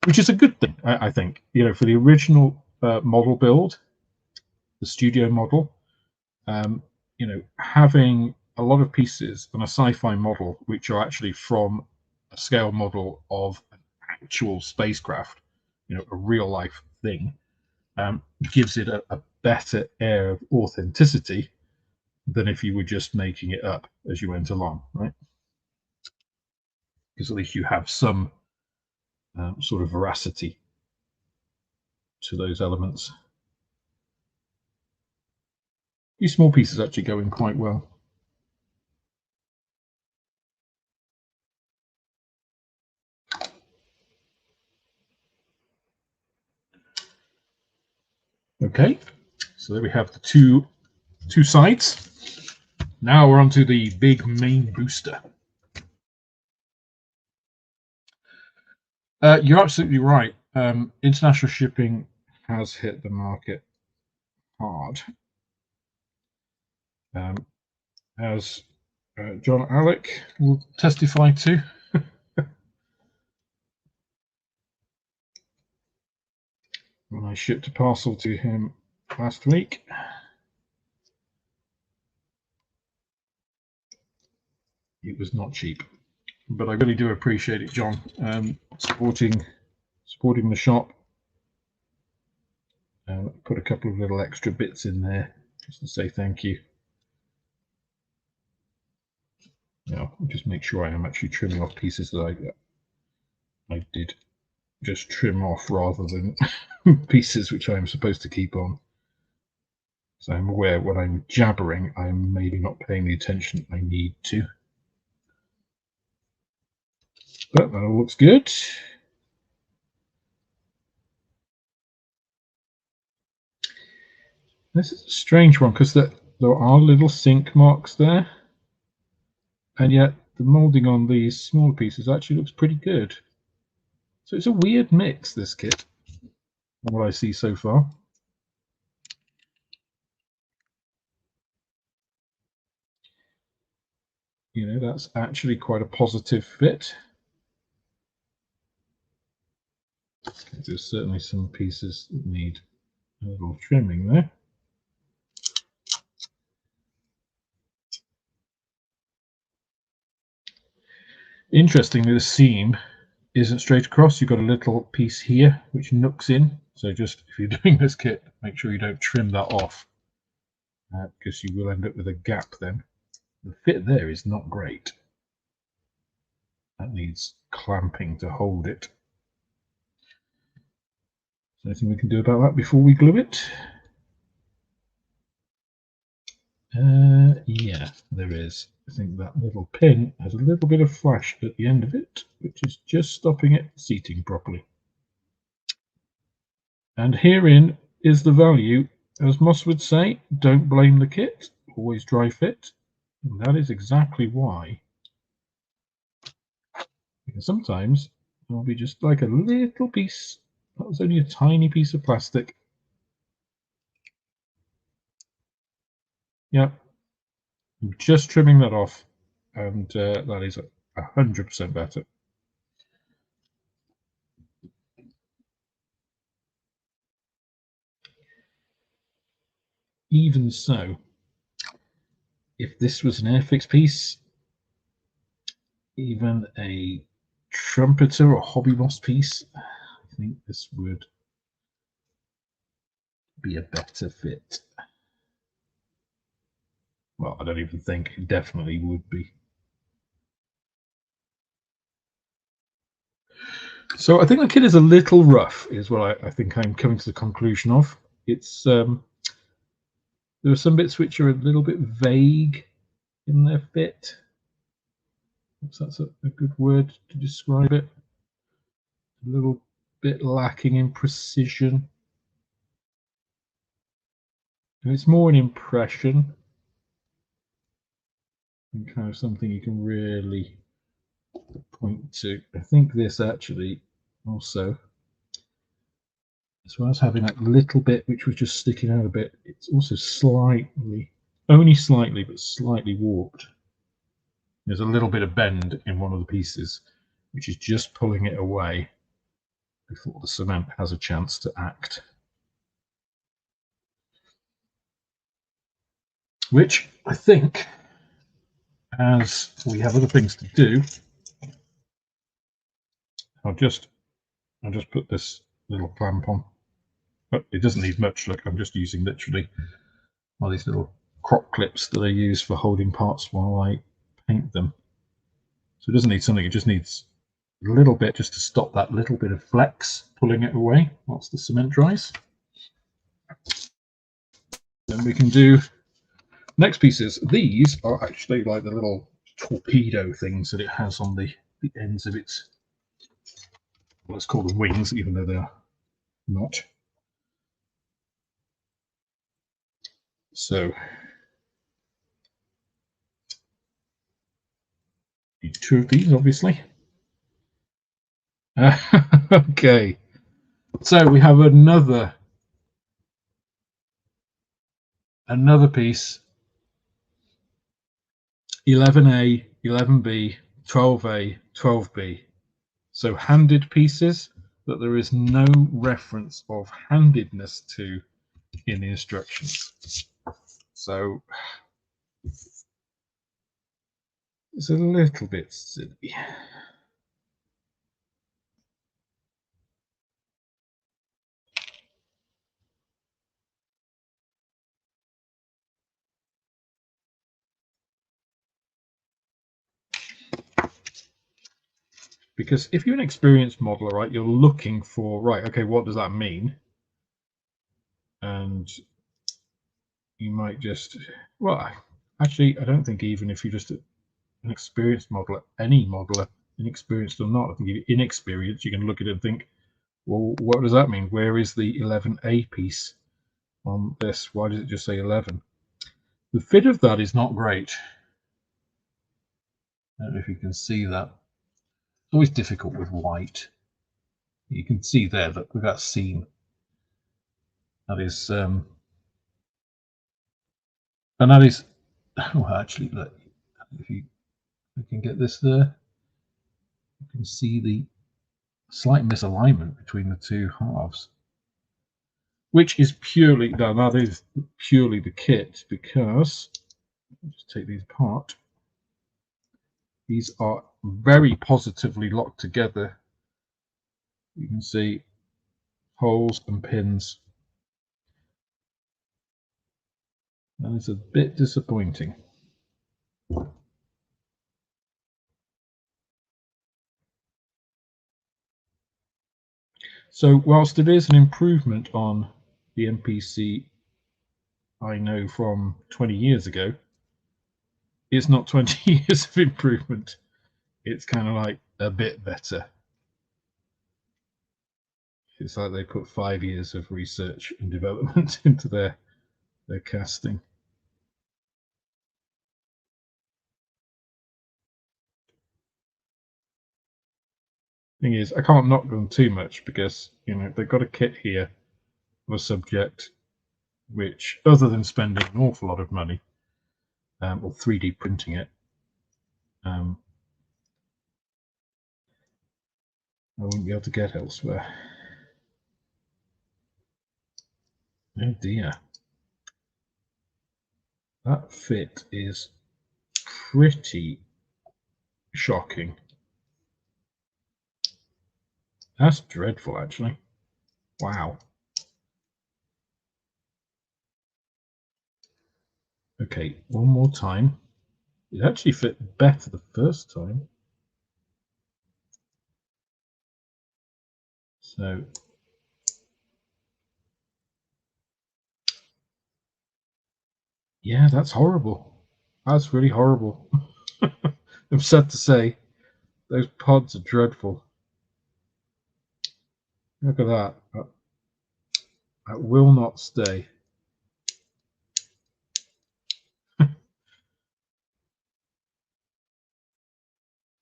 which is a good thing, I think. For the original model build, the studio model, having a lot of pieces on a sci-fi model, which are actually from a scale model of an actual spacecraft, a real life thing, gives it a better air of authenticity than if you were just making it up as you went along, right? Because at least you have some sort of veracity to those elements. These small pieces actually go in quite well. Okay, so there we have the two sides. Now we're on to the big main booster. You're absolutely right. International shipping has hit the market hard. As John Alec will testify to. When I shipped a parcel to him last week, it was not cheap. But I really do appreciate it, John, supporting the shop. Put a couple of little extra bits in there just to say thank you. Just make sure I am actually trimming off pieces that I did just trim off rather than pieces which I am supposed to keep on. So I'm aware when I'm jabbering, I'm maybe not paying the attention I need to. But that all looks good. This is a strange one because there are little sink marks there, and yet the moulding on these smaller pieces actually looks pretty good. So it's a weird mix, this kit, from what I see so far. That's actually quite a positive fit. There's certainly some pieces that need a little trimming there. Interestingly, the seam isn't straight across. You've got a little piece here which nooks in. So just if you're doing this kit, make sure you don't trim that off because you will end up with a gap then. The fit there is not great. That needs clamping to hold it. Is there anything we can do about that before we glue it? Yeah, there is. I think that little pin has a little bit of flash at the end of it, which is just stopping it seating properly. And herein is the value. As Moss would say, don't blame the kit, always dry fit. And that is exactly why. Because sometimes there'll be just like a little piece. That was only a tiny piece of plastic. Yeah, I'm just trimming that off, and that is 100% better. Even so, if this was an Airfix piece, even a trumpeter or hobby boss piece, I think this would be a better fit. Well, I don't even think, it definitely would be. So I think the kit is a little rough, is what I think I'm coming to the conclusion of. It's there are some bits which are a little bit vague in their fit. Perhaps that's a good word to describe it. A little bit lacking in precision. And it's more an impression and kind of something you can really point to. I think this actually also as well as having that little bit which was just sticking out a bit, it's also slightly, only slightly, but slightly warped. There's a little bit of bend in one of the pieces, which is just pulling it away before the cement has a chance to act. Which I think, as we have other things to do, I'll just put this little clamp on. But it doesn't need much. Look, I'm just using literally one of these little crop clips that I use for holding parts while I paint them. So it doesn't need something, it just needs a little bit just to stop that little bit of flex pulling it away whilst the cement dries. Then we can do next pieces. These are actually like the little torpedo things that it has on the ends of its, well, let's call them wings, even though they're not. So need two of these, obviously. Okay, so we have another piece, 11A, 11B, 12A, 12B. So handed pieces that there is no reference of handedness to in the instructions. So it's a little bit silly. Because if you're an experienced modeler, right, you're looking for, right, okay, what does that mean? And you might just, well, actually, I don't think even if you're just an experienced modeler, any modeler, inexperienced or not, I think if you're inexperienced, you can look at it and think, well, what does that mean? Where is the 11A piece on this? Why does it just say 11? The fit of that is not great. I don't know if you can see that. It's always difficult with white. You can see there that with that seam, that is, and that is, well, actually, look, if you can get this there, you can see the slight misalignment between the two halves, which is purely, now that is purely the kit, because, I'll just take these apart, these are very positively locked together. You can see holes and pins. And it's a bit disappointing. So whilst it is an improvement on the MPC I know from 20 years ago, it's not 20 years of improvement. It's kind of like a bit better. It's like they put 5 years of research and development into their casting. Thing is, I can't knock them too much because, you know, they've got a kit here of a subject which, other than spending an awful lot of money or 3D printing it, I wouldn't be able to get elsewhere. Oh dear. That fit is pretty shocking. That's dreadful, actually. Wow. Okay, one more time. It actually fit better the first time. So, yeah, that's horrible. That's really horrible. I'm sad to say, those pods are dreadful. Look at that. That will not stay.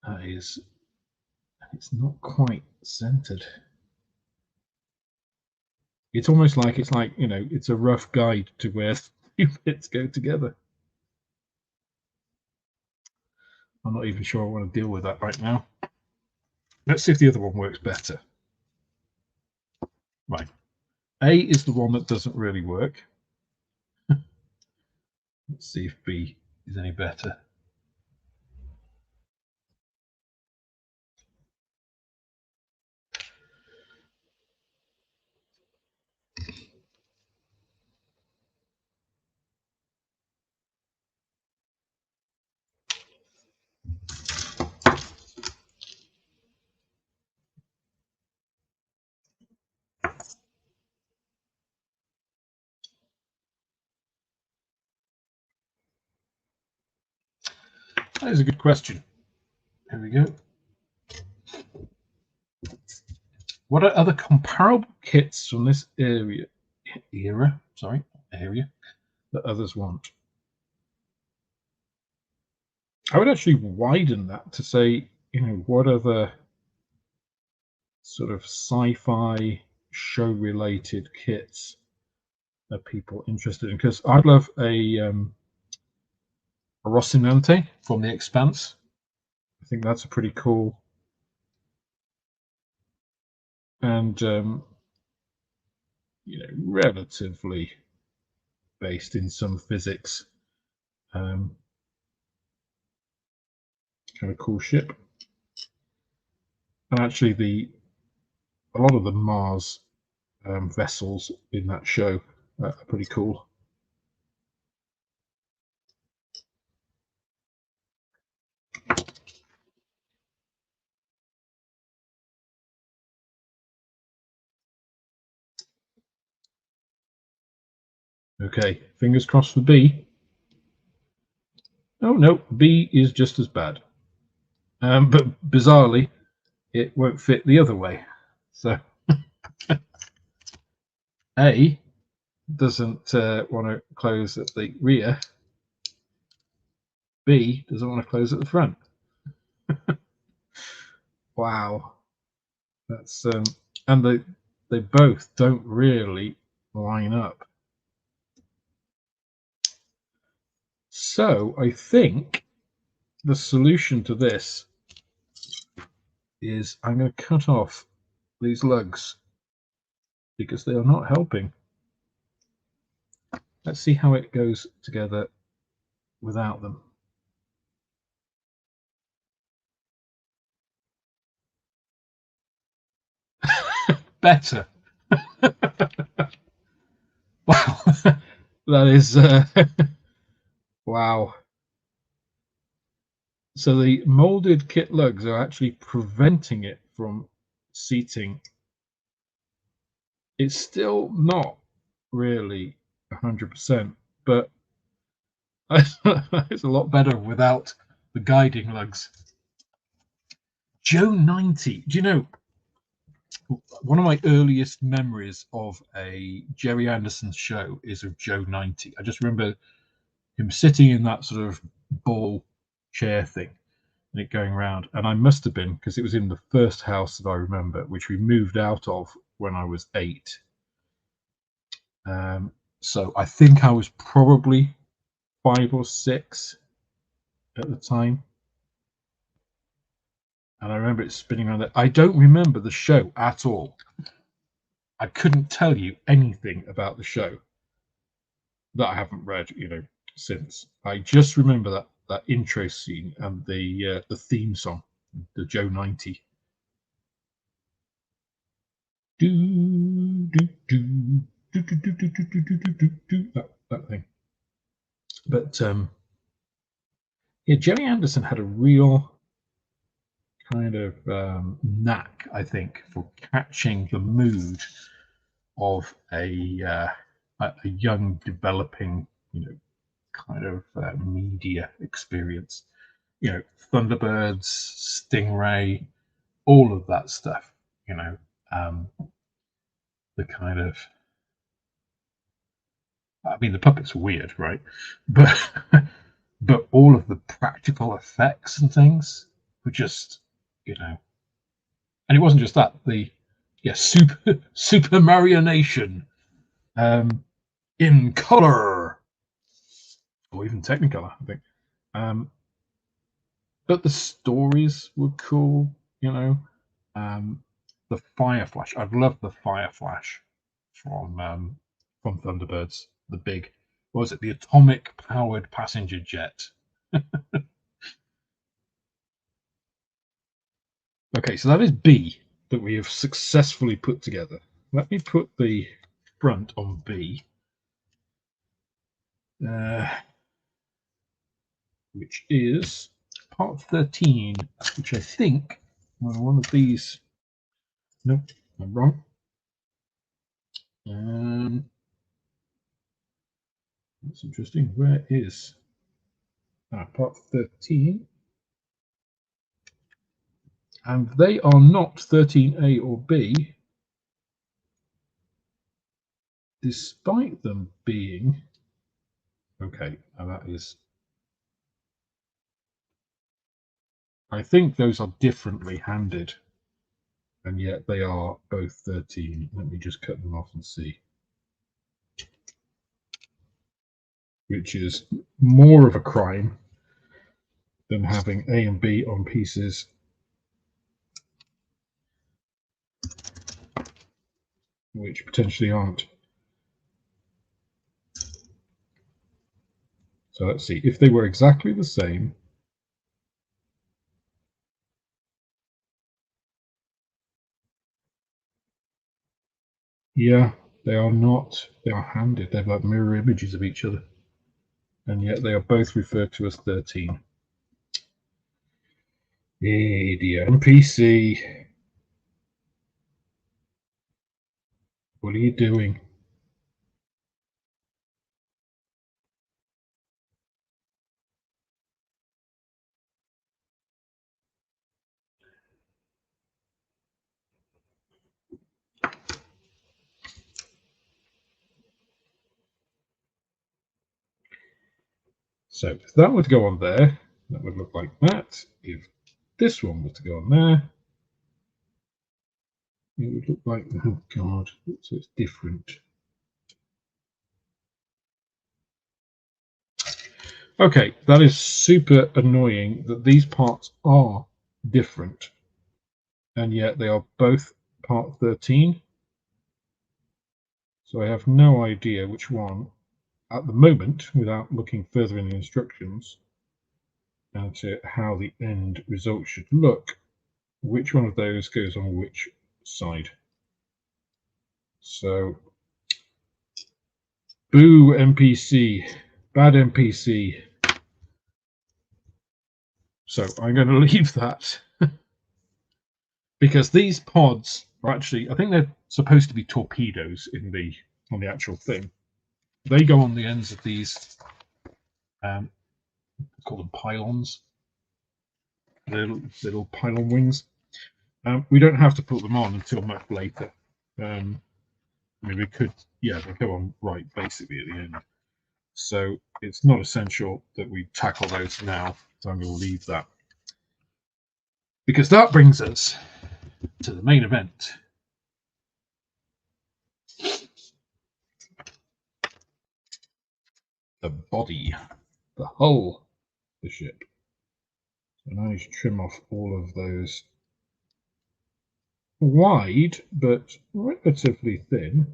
That is, it's not quite centered. It's almost like it's a rough guide to where two bits go together. I'm not even sure I want to deal with that right now. Let's see if the other one works better. Right. A is the one that doesn't really work. Let's see if B is any better. That is a good question. Here we go. What are other comparable kits from this area that others want? I would actually widen that to say, what other sort of sci-fi show-related kits are people interested in? Because I'd love a Rocinante from The Expanse. I think that's a pretty cool and relatively based in some physics kind of cool ship. And actually a lot of the Mars vessels in that show are pretty cool. Okay, fingers crossed for B. Oh no, B is just as bad. But bizarrely, it won't fit the other way. So A doesn't want to close at the rear. B doesn't want to close at the front. Wow, that's and they both don't really line up. So I think the solution to this is I'm going to cut off these lugs because they are not helping. Let's see how it goes together without them. Better. Wow, that is wow. So the molded kit lugs are actually preventing it from seating. It's still not really 100%, but it's a lot better without the guiding lugs. Joe 90. Do you know, one of my earliest memories of a Jerry Anderson show is of Joe 90. I just remember him sitting in that sort of ball chair thing and it going around. And I must have been, because it was in the first house that I remember, which we moved out of when I was 8. So I think I was probably 5 or 6 at the time. And I remember it spinning around there. I don't remember the show at all. I couldn't tell you anything about the show that I haven't read, since. I just remember that intro scene and the theme song, the Joe 90. That thing. But yeah, Jerry Anderson had a real kind of knack, I think, for catching the mood of a young developing, kind of media experience. Thunderbirds, Stingray, all of that stuff. The kind of, I mean, the puppets are weird, right? But but all of the practical effects and things were just, and it wasn't just that. Super Mario Nation, in color, or even Technicolor, I think. But the stories were cool, you know. The Fire Flash, I've loved the Fire Flash from Thunderbirds. The big, what was it? The atomic powered passenger jet. Okay, so that is B that we have successfully put together. Let me put the front on B, which is part 13, which I think one of these. Nope, I'm wrong. That's interesting. Where is part 13? And they are not 13A or B, despite them being. Okay, now that is. I think those are differently handed, and yet they are both 13. Let me just cut them off and see. Which is more of a crime than having A and B on pieces which potentially aren't. So let's see, if they were exactly the same. Yeah, they are not. They are handed. They're like mirror images of each other. And yet they are both referred to as 13. Hey dear. MPC. What are you doing? So if that would go on there, that would look like that. If this one was to go on there, it would look like, oh God, so it's different. Okay, that is super annoying that these parts are different, and yet they are both part 13. So I have no idea which one, at the moment, without looking further in the instructions, as to how the end result should look, which one of those goes on which side. So, boo MPC, bad MPC. So I'm going to leave that because these pods are actually, I think they're supposed to be torpedoes on the actual thing. They go on the ends of these, call them pylons, little pylon wings. We don't have to put them on until much later. I mean, we could, yeah, they go on right basically at the end. So it's not essential that we tackle those now. So I'm going to leave that. Because that brings us to the main event. The body, the hull of the ship. So now you should trim off all of those wide but relatively thin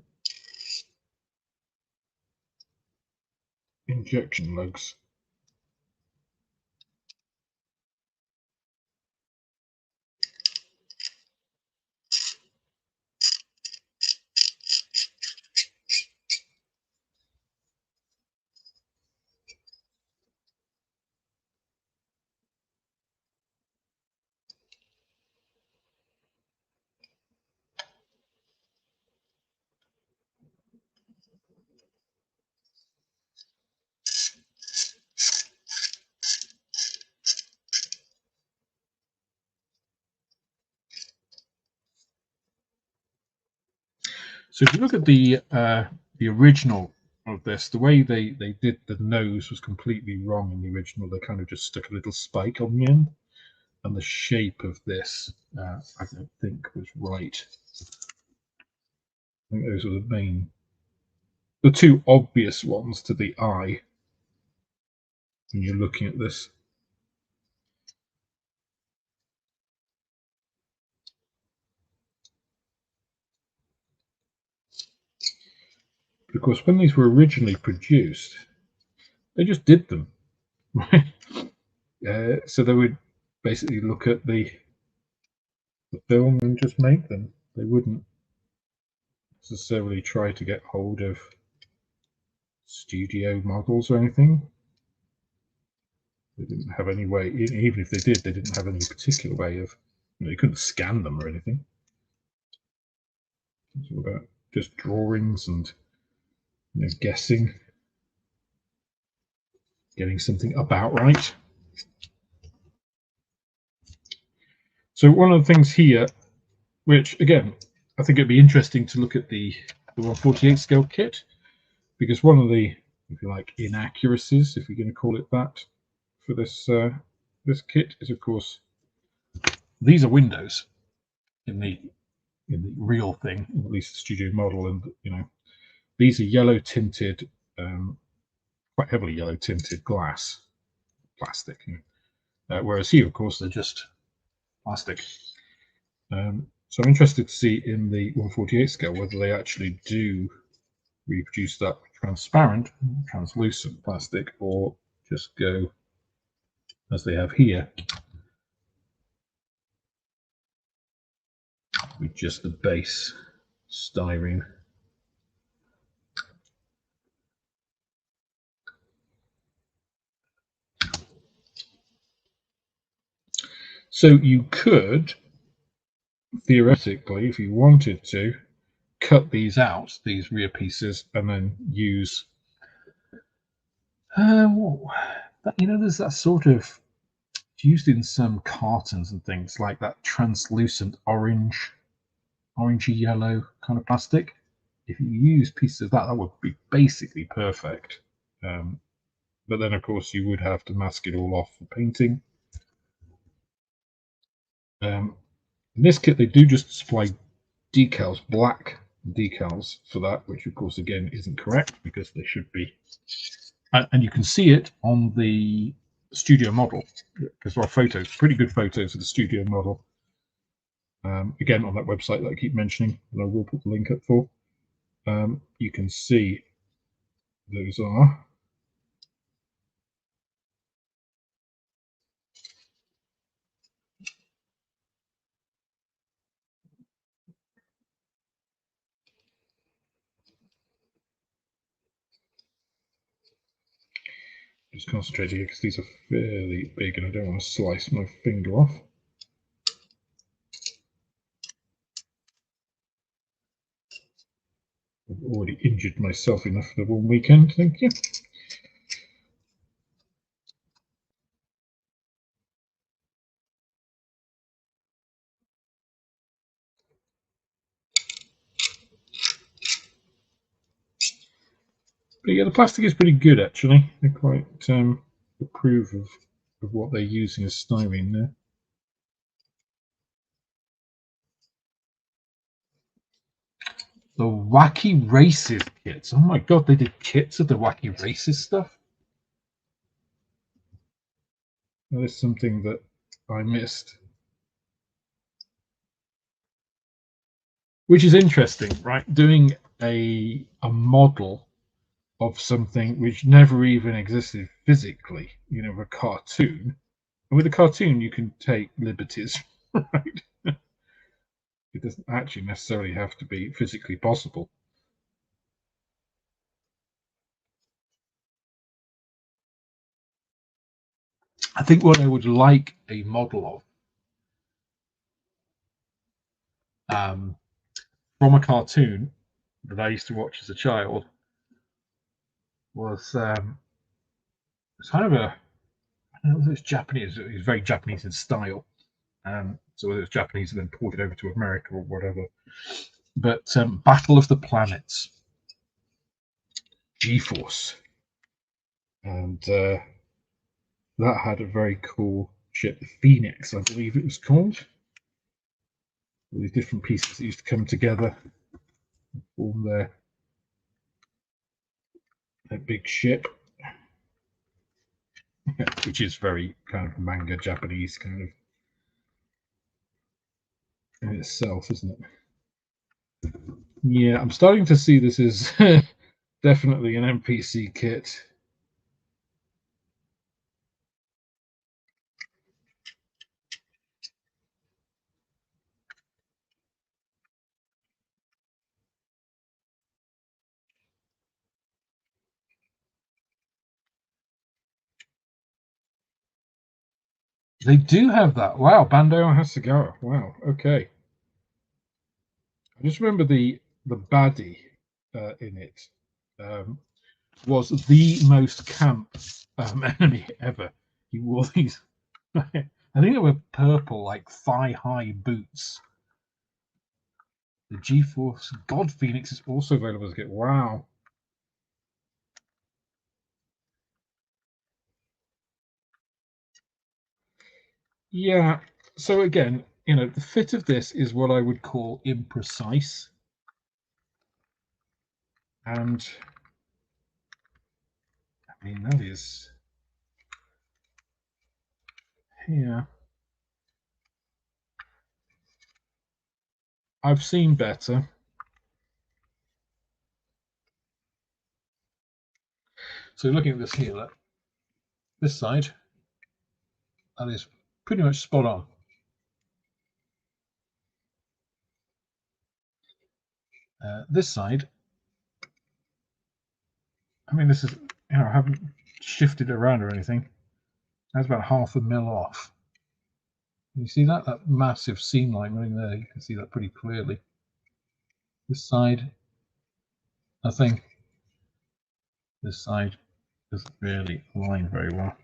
injection lugs. So if you look at the original of this, the way they did the nose was completely wrong in the original. They kind of just stuck a little spike on the end, and the shape of this I don't think was right. think those are the two obvious ones to the eye when you're looking at this. But of course, when these were originally produced, they just did them. So they would basically look at the film and just make them. They wouldn't necessarily try to get hold of studio models or anything. They didn't have any way, even if they did, they didn't have any particular way of, they couldn't scan them or anything. It's all about just drawings and guessing, getting something about right. So one of the things here, which again, I think it'd be interesting to look at the 1/48 scale kit, because one of the, if you like, inaccuracies, if you're going to call it that, for this this kit is, of course, these are windows in the real thing, at least the studio model, and these are yellow tinted, quite heavily yellow tinted glass, plastic, whereas here, of course, they're just plastic. So I'm interested to see in the 1/48 scale whether they actually do reproduce that transparent, translucent plastic, or just go as they have here with just the base styrene. So you could, theoretically, if you wanted to, cut these out, these rear pieces, and then use there's that sort of, it's used in some cartons and things, like that translucent orangey yellow kind of plastic. If you use pieces of that, that would be basically perfect. But then, of course, you would have to mask it all off for painting. In this kit, they do just supply decals, black decals for that, which, of course, again, isn't correct, because they should be. And you can see it on the studio model, because there are photos, pretty good photos of the studio model. Again, on that website that I keep mentioning, and I will put the link up for. You can see those are. Just concentrating here because these are fairly big and I don't want to slice my finger off. I've already injured myself enough for the one weekend, thank you. But yeah, the plastic is pretty good actually. They quite approve of what they're using as styrene there. The Wacky Races kits. Oh my god, they did kits of the Wacky Races stuff. That is something that I missed. Which is interesting, right? Doing a model of something which never even existed physically, a cartoon. And with a cartoon, you can take liberties, right? It doesn't actually necessarily have to be physically possible. I think what I would like a model of from a cartoon that I used to watch as a child was it's kind of a, I don't know whether it's Japanese. It was very Japanese in style. So whether it's Japanese and then ported over to America or whatever. But Battle of the Planets, G-Force, and that had a very cool ship, the Phoenix, I believe it was called. All these different pieces that used to come together. form their big ship, which is very kind of manga Japanese kind of in itself, isn't it? Yeah, I'm starting to see this is definitely an MPC kit. They do have that. Wow, Bandai Hasegawa. Wow, okay. I just remember the baddie in it was the most camp enemy ever. He wore these, I think they were purple, like thigh-high boots. The G-Force God Phoenix is also available as a kit. Wow. Yeah. So again, the fit of this is what I would call imprecise. And I mean, that is, yeah. I've seen better. So looking at this here, look, this side, that is pretty much spot on. This side, I mean, this is, I haven't shifted it around or anything. That's about 0.5 mil off. You see that? That massive seam line running there. You can see that pretty clearly. This side, nothing. This side doesn't really align very well.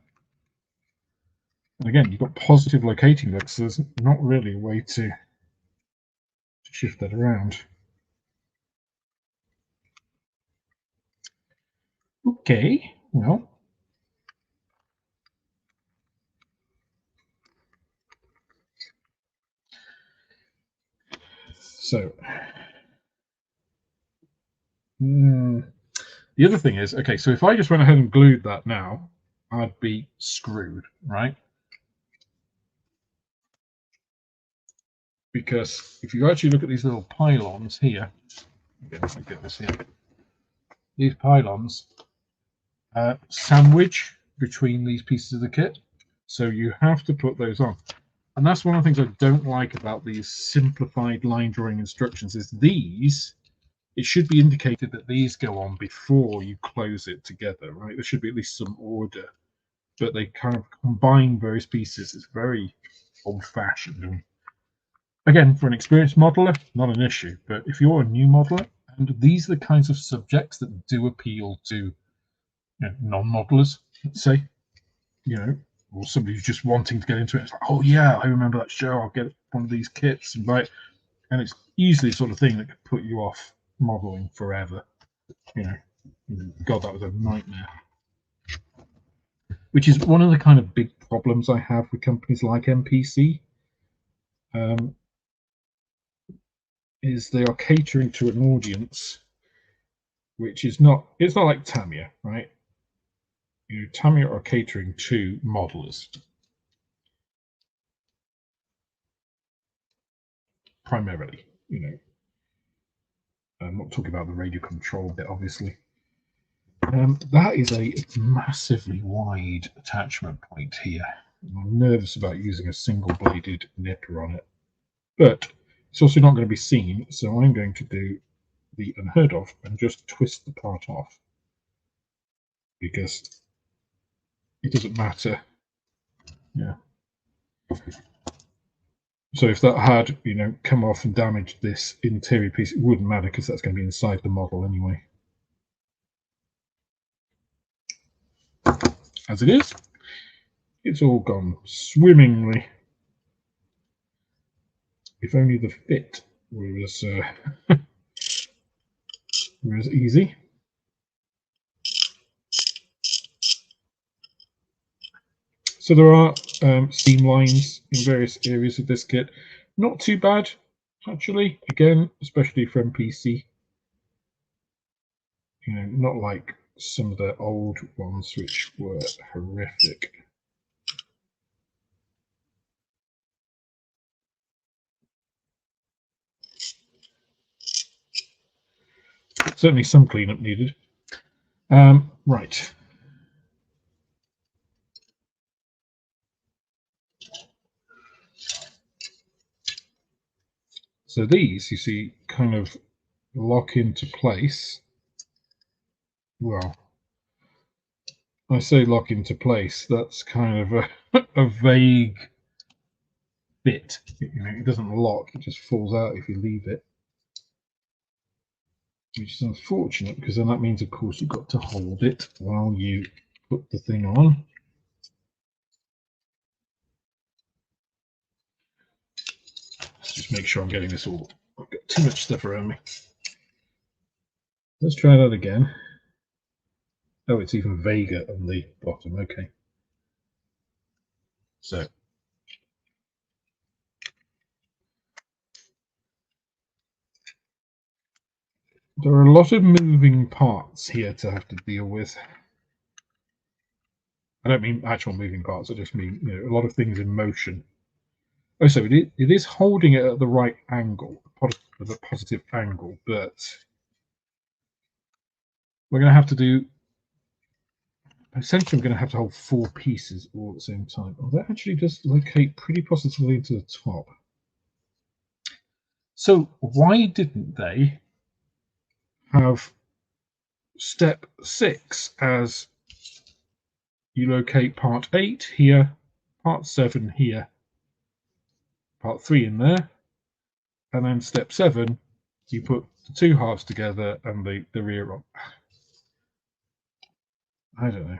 And again, you've got positive locating hooks, so there's not really a way to shift that around. Okay, well. So, the other thing is, okay, so if I just went ahead and glued that now, I'd be screwed, right? Because if you actually look at these little pylons here, I'll get this here. These pylons sandwich between these pieces of the kit, so you have to put those on. And that's one of the things I don't like about these simplified line drawing instructions is these, it should be indicated that these go on before you close it together, right? There should be at least some order, but they kind of combine various pieces. It's very old-fashioned. And again, for an experienced modeler, not an issue. But if you're a new modeler, and these are the kinds of subjects that do appeal to non-modelers, let's say, or somebody who's just wanting to get into it. It's like, oh yeah, I remember that show. I'll get one of these kits and buy it. And it's easily the sort of thing that could put you off modeling forever. God, that was a nightmare. Which is one of the kind of big problems I have with companies like MPC. Is they are catering to an audience which is not, it's not like Tamiya, right? Tamiya are catering to modelers primarily. I'm not talking about the radio control bit, obviously. That is a massively wide attachment point here. I'm nervous about using a single-bladed nipper on it, but it's also not going to be seen, so I'm going to do the unheard of and just twist the part off because it doesn't matter. Yeah. So if that had, come off and damaged this interior piece, it wouldn't matter because that's going to be inside the model anyway. As it is, it's all gone swimmingly. If only the fit was was easy. So there are seam lines in various areas of this kit. Not too bad, actually. Again, especially for MPC. you know, not like some of the old ones which were horrific. Certainly some cleanup needed. Right. So these, you see, kind of lock into place. Well, I say lock into place, that's kind of a vague bit. You know, it doesn't lock, it just falls out if you leave it. Which is unfortunate, because then that means, of course, you've got to hold it while you put the thing on. Let's just make sure I'm getting this all. I've got too much stuff around me. Let's try that again. Oh, it's even vaguer on the bottom. Okay. So there are a lot of moving parts here to have to deal with. I don't mean actual moving parts. I just mean, you know, a lot of things in motion. Oh, so it is holding it at the right angle, the positive angle, but we're going to have to do. Essentially, I'm going to have to hold 4 pieces all at the same time. Oh, that actually does locate pretty positively into the top. So why didn't they have step 6 as you locate part 8 here, part 7 here, part 3 in there, and then step 7, you put the 2 halves together and the rear on. I don't know.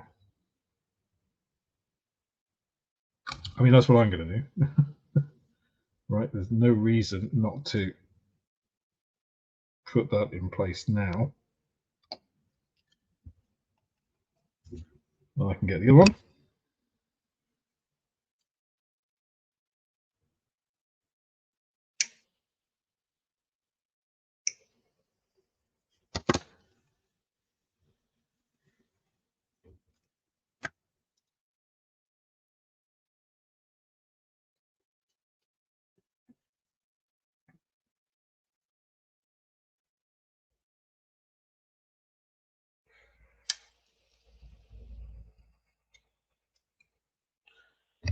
I mean, that's what I'm going to do. Right, there's no reason not to put that in place now. Well, I can get the other one.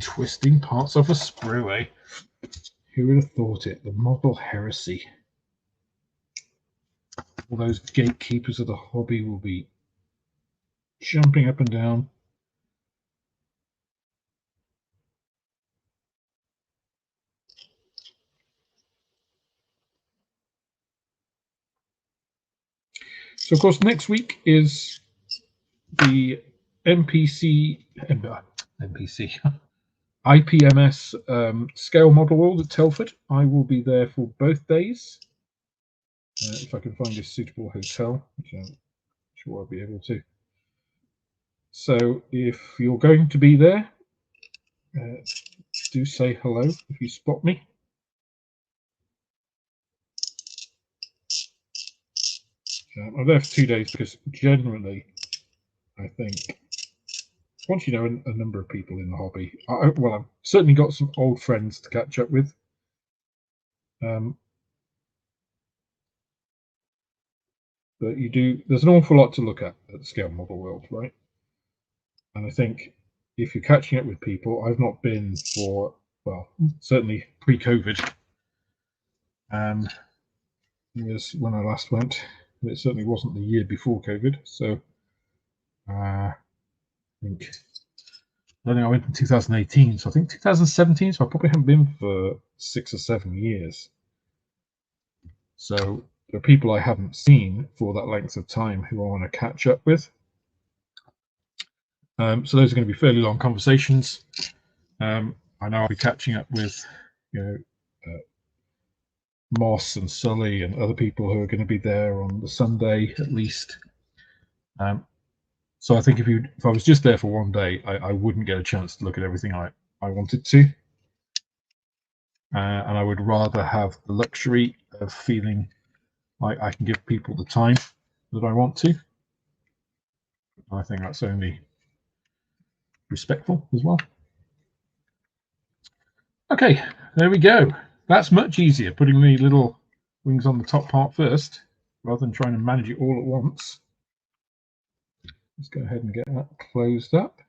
Twisting parts of a sprue, eh? Who would have thought it? The model heresy. All those gatekeepers of the hobby will be jumping up and down. So, of course, next week is the MPC, IPMS scale model world at Telford. I will be there for both days. If I can find a suitable hotel, which I'm sure I'll be able to. So if you're going to be there, do say hello if you spot me. I'm there for 2 days because generally, I think, once you know a number of people in the hobby, well, I've certainly got some old friends to catch up with. But there's an awful lot to look at the scale model world, right? And I think if you're catching up with people, I've not been for, well, certainly pre-COVID. Was when I last went. It certainly wasn't the year before COVID. So I don't think I went in 2018. So I think 2017. So I probably haven't been for 6 or 7 years. So there are people I haven't seen for that length of time who I want to catch up with. So those are going to be fairly long conversations. I know I'll be catching up with, you know, Moss and Sully and other people who are going to be there on the Sunday at least. So I think if I was just there for 1 day, I wouldn't get a chance to look at everything I wanted to. And I would rather have the luxury of feeling like I can give people the time that I want to. I think that's only respectful as well. Okay, there we go. That's much easier, putting the little wings on the top part first, rather than trying to manage it all at once. Let's go ahead and get that closed up.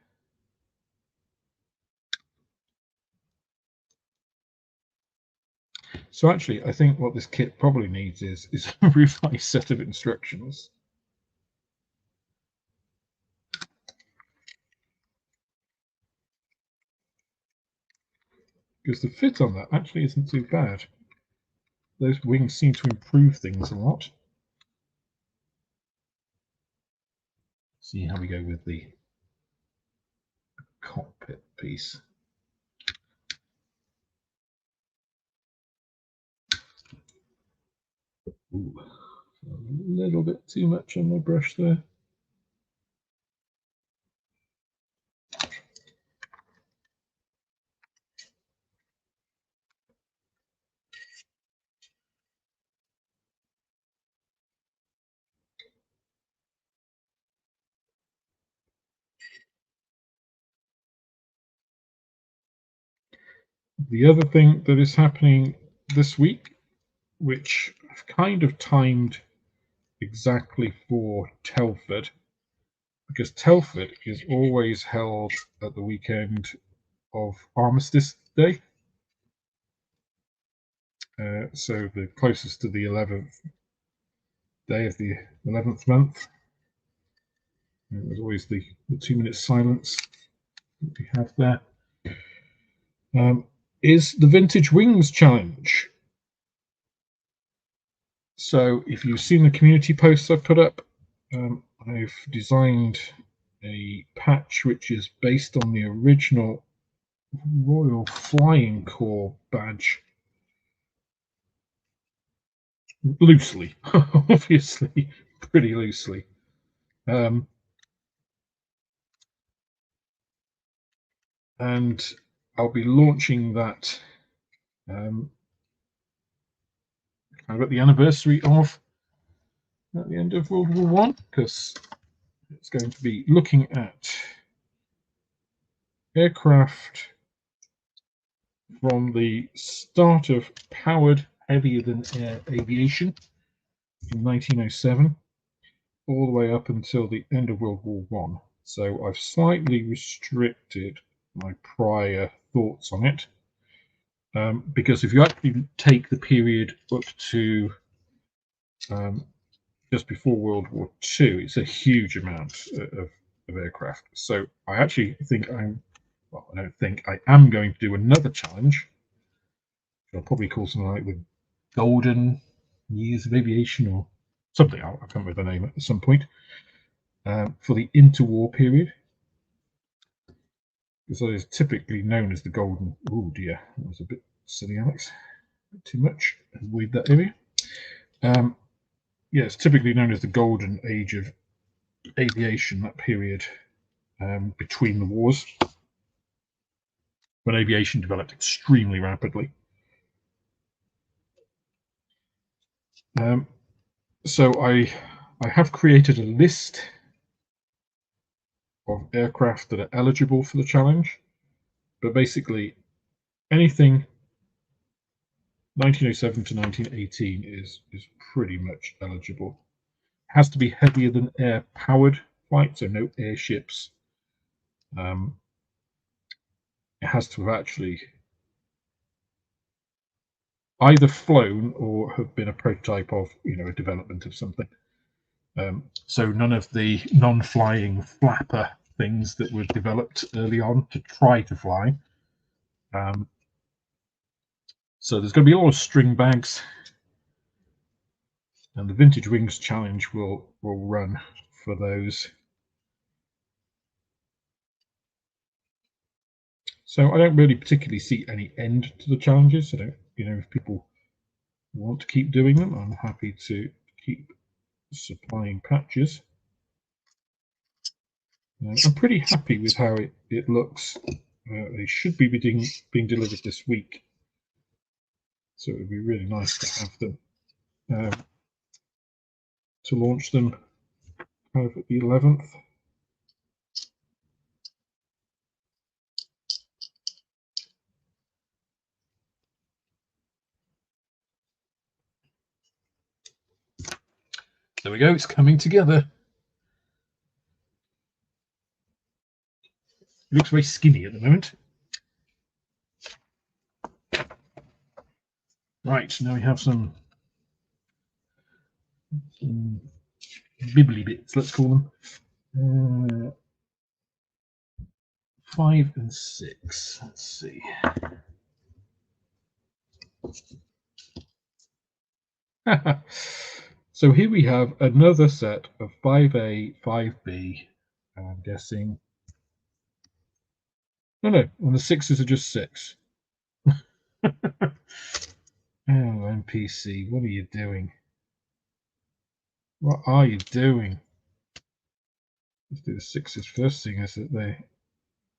So actually, I think what this kit probably needs is a revised set of instructions. Because the fit on that actually isn't too bad. Those wings seem to improve things a lot. See how we go with the cockpit piece. Ooh, a little bit too much on my brush there. The other thing that is happening this week, which I've kind of timed exactly for Telford, because Telford is always held at the weekend of Armistice Day. So the closest to the 11th day of the 11th month. There's always the 2-minute silence that we have there. Is the Vintage Wings Challenge. So if you've seen the community posts I've put up, I've designed a patch which is based on the original Royal Flying Corps badge. Loosely, obviously, pretty loosely. And I'll be launching that kind of at the anniversary of at the end of World War One, because it's going to be looking at aircraft from the start of powered heavier than air aviation in 1907 all the way up until the end of World War One. So I've slightly restricted my prior thoughts on it, because if you actually take the period up to just before World War II, it's a huge amount of aircraft. So I actually think I don't think, I am going to do another challenge. I'll probably call something like the Golden Years of Aviation or something. I'll come up with a name at some point, for the interwar period. Because that is typically known as the Golden. Oh dear, that was a bit silly, Alex. Too much. Avoid that area. Yeah, it's typically known as the Golden Age of Aviation, that period between the wars, when aviation developed extremely rapidly. So I have created a list of aircraft that are eligible for the challenge, but basically anything 1907 to 1918 is pretty much eligible. It has to be heavier than air powered flight, so no airships. It has to have actually either flown or have been a prototype of, a development of something. So none of the non-flying flapper things that were developed early on to try to fly. So there's going to be a lot of string bags, and the Vintage Wings Challenge will run for those. So I don't really particularly see any end to the challenges. I don't, if people want to keep doing them, I'm happy to keep supplying patches. I'm pretty happy with how it looks. They should be being delivered this week, so it would be really nice to have them to launch them kind of at the 11th. There we go, it's coming together. It looks very skinny at the moment. Right, now we have some bibbly bits, let's call them. 5 and 6. Let's see. So here we have another set of 5A, 5B, and I'm guessing. No, and the 6s are just 6. Oh, MPC, what are you doing? What are you doing? Let's do the 6s first, seeing as that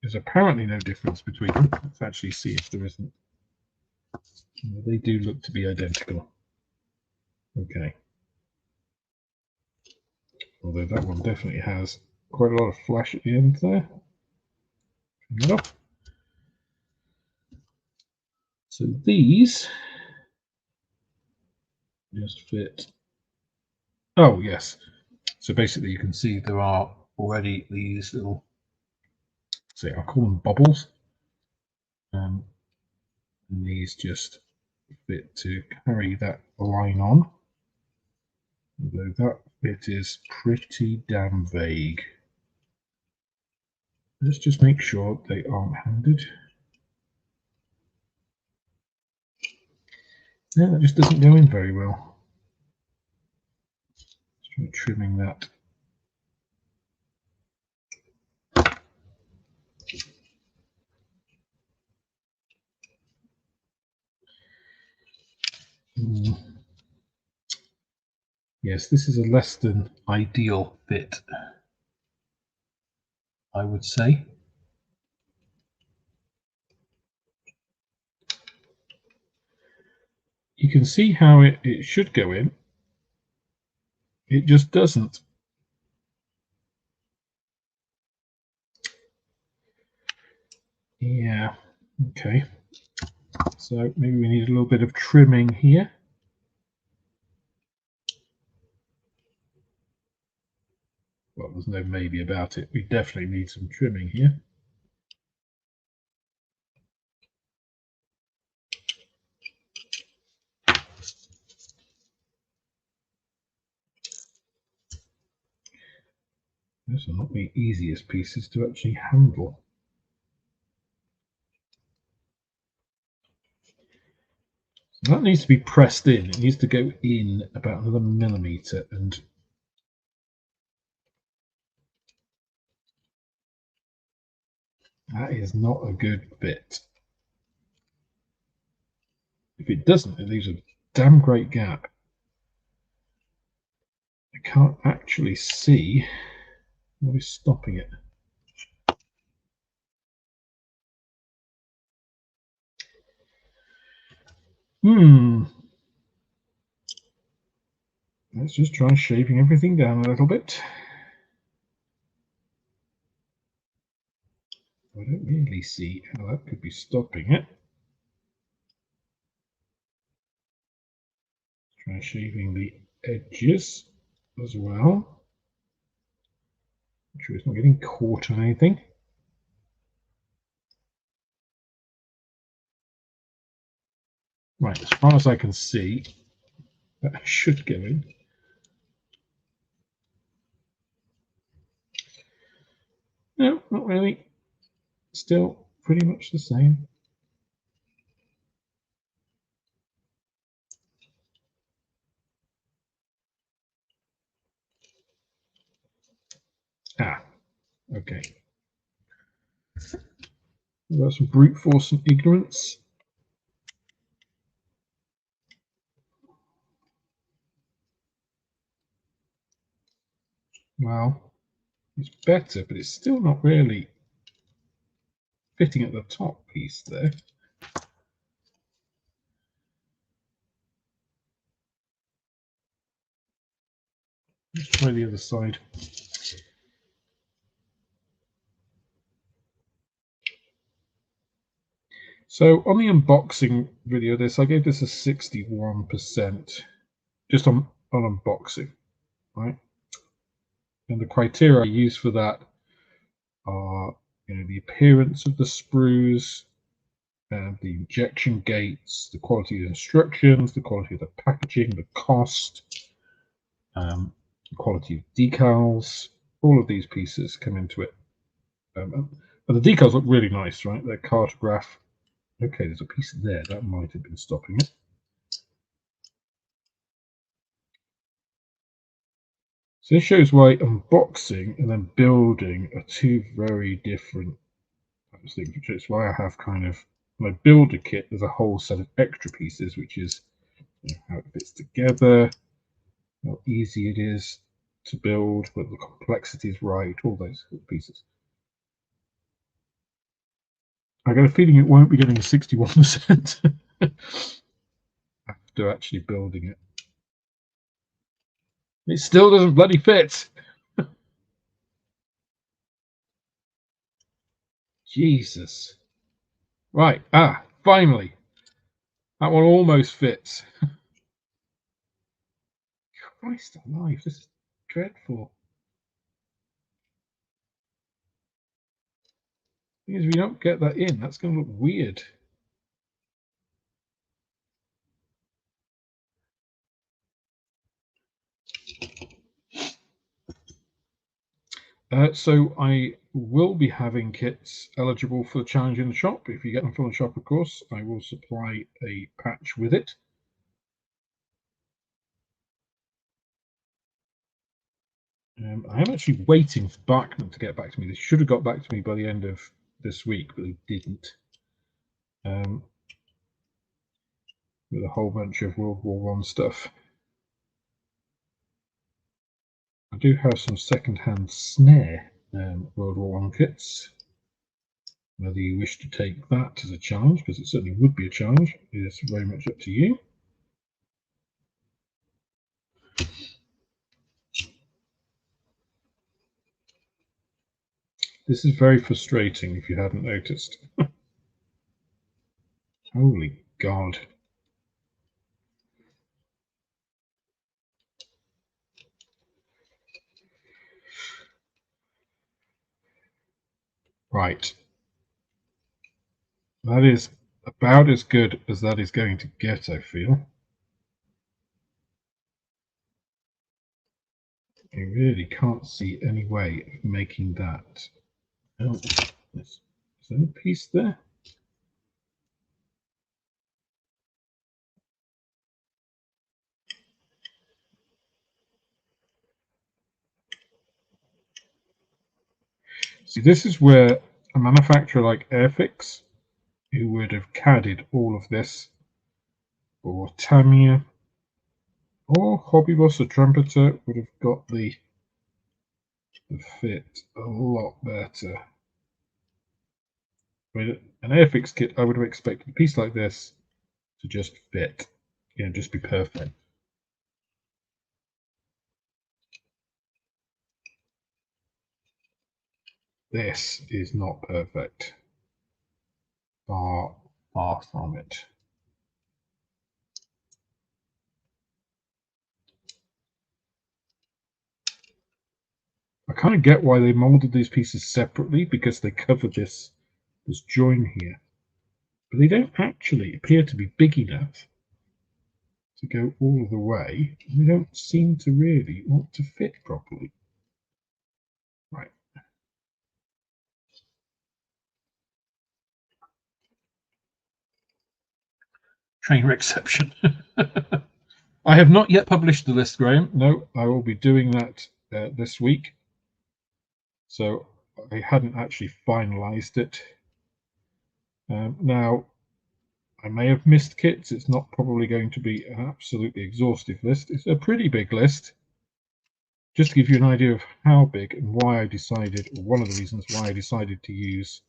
there's apparently no difference between them. Let's actually see if there isn't. They do look to be identical. Okay. Although that one definitely has quite a lot of flash at the end there. So these just fit. Oh, yes. So basically you can see there are already these little, say, I'll call them bubbles. And these just fit to carry that line on. Although that bit is pretty damn vague. Let's just make sure they aren't handed. No, that just doesn't go in very well. Let's try trimming that. Yes, this is a less than ideal fit, I would say. You can see how it should go in. It just doesn't. Yeah, okay. So maybe we need a little bit of trimming here. Well, there's no maybe about it. We definitely need some trimming here. Those are not the easiest pieces to actually handle. So that needs to be pressed in. It needs to go in about another millimetre, and that is not a good bit. If it doesn't, it leaves a damn great gap. I can't actually see what is stopping it. Let's just try shaving everything down a little bit. I don't really see how that could be stopping it. Try shaving the edges as well. Make sure it's not getting caught on anything. Right, as far as I can see, that should go in. No, not really. Still pretty much the same. Ah, okay. We've got some brute force and ignorance. Well, it's better, but it's still not really fitting at the top piece there. Let's try the other side. So on the unboxing video of this, I gave this a 61%, just on unboxing. right? And the criteria I use for that are, the appearance of the sprues, and the injection gates, the quality of the instructions, the quality of the packaging, the cost, the quality of decals. All of these pieces come into it. But the decals look really nice, right? They're cartograph. Okay, there's a piece there that might have been stopping it. So this shows why unboxing and then building are two very different types of things, which is why I have kind of, when I build a kit, there's a whole set of extra pieces, which is how it fits together, how easy it is to build, whether the complexity is right, all those pieces. I got a feeling it won't be getting a 61% after actually building it. It still doesn't bloody fit. Jesus. Right. Finally. That one almost fits. Christ alive, this is dreadful. Because if we don't get that in, that's going to look weird. So I will be having kits eligible for the challenge in the shop. If you get them from the shop, of course, I will supply a patch with it. I am actually waiting for Bachman to get back to me. They should have got back to me by the end of this week, but they didn't. With a whole bunch of World War I stuff. I do have some second-hand snare World War I kits. Whether you wish to take that as a challenge, because it certainly would be a challenge, is very much up to you. This is very frustrating if you hadn't noticed. Holy God. Right. That is about as good as that is going to get, I feel. I really can't see any way of making that. Oh, is there a piece there? See, this is where a manufacturer like Airfix, who would have CAD'd all of this, or Tamiya, or Hobby Boss, a trumpeter, would have got the fit a lot better. With an Airfix kit, I would have expected a piece like this to just fit, just be perfect. This is not perfect. Far, far from it. I kind of get why they molded these pieces separately, because they cover this join here. But they don't actually appear to be big enough to go all the way. They don't seem to really want to fit properly. Right. Train reception. I have not yet published the list, Graham. No, I will be doing that this week. So I hadn't actually finalized it. Now, I may have missed kits. It's not probably going to be an absolutely exhaustive list. It's a pretty big list. Just to give you an idea of how big and why I decided, or one of the reasons why I decided to use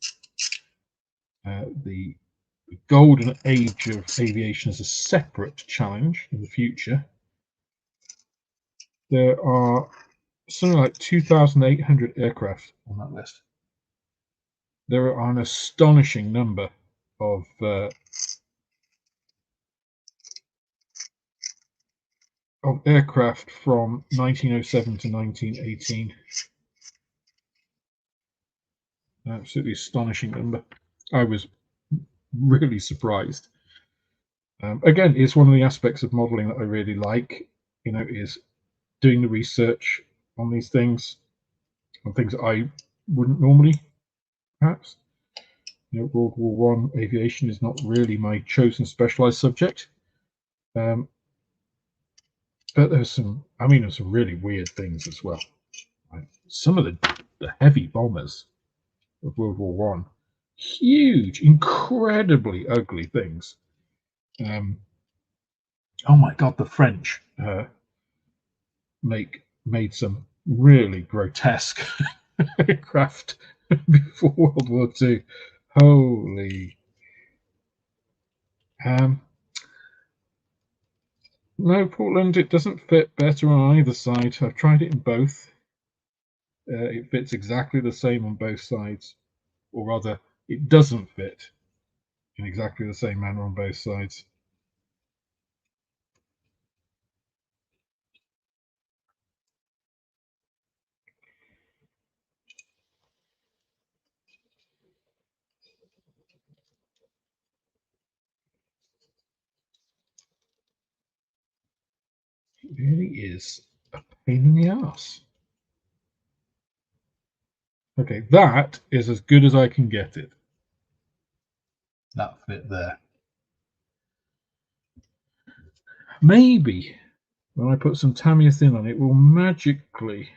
the golden age of aviation as a separate challenge in the future. There are something like 2,800 aircraft on that list. There are an astonishing number of of aircraft from 1907 to 1918. Absolutely astonishing number. I was really surprised. Again, it's one of the aspects of modeling that I really like, is doing the research on these things, on things that I wouldn't normally, perhaps. World War One aviation is not really my chosen specialized subject. But there's some really weird things as well. Like some of the heavy bombers of World War One, huge, incredibly ugly things. Oh my God, the French made some really grotesque aircraft before World War Two. Holy. No, Portland, it doesn't fit better on either side. I've tried it in both. It fits exactly the same on both sides, or rather, it doesn't fit in exactly the same manner on both sides. It really is a pain in the ass. Okay, that is as good as I can get it. That fit there. Maybe when I put some Tamiya thin on it, will magically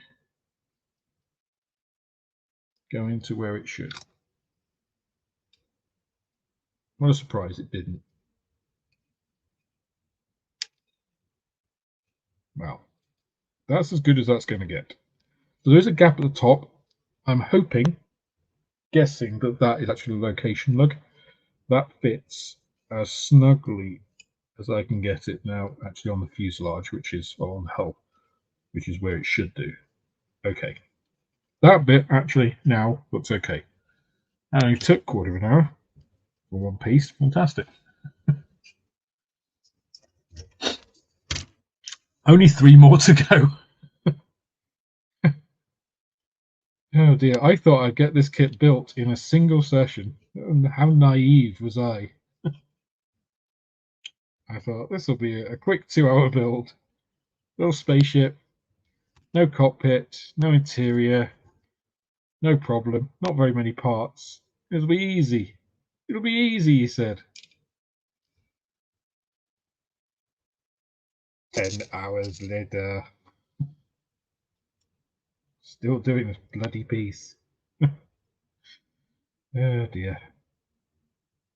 go into where it should. What a surprise it didn't. Well, that's as good as that's going to get. So there's a gap at the top. I'm guessing that is actually a location lug. That fits as snugly as I can get it now, actually on the fuselage, which is on the hull, which is where it should do. Okay. That bit actually now looks okay. And only took quarter of an hour for one piece. Fantastic. Only 3 more to go. Oh dear, I thought I'd get this kit built in a single session. And how naive was I? I thought this will be a quick 2-hour build. Little spaceship, no cockpit, no interior, no problem, not very many parts. It'll be easy. It'll be easy, he said. 10 hours later. Still doing this bloody piece. Oh dear.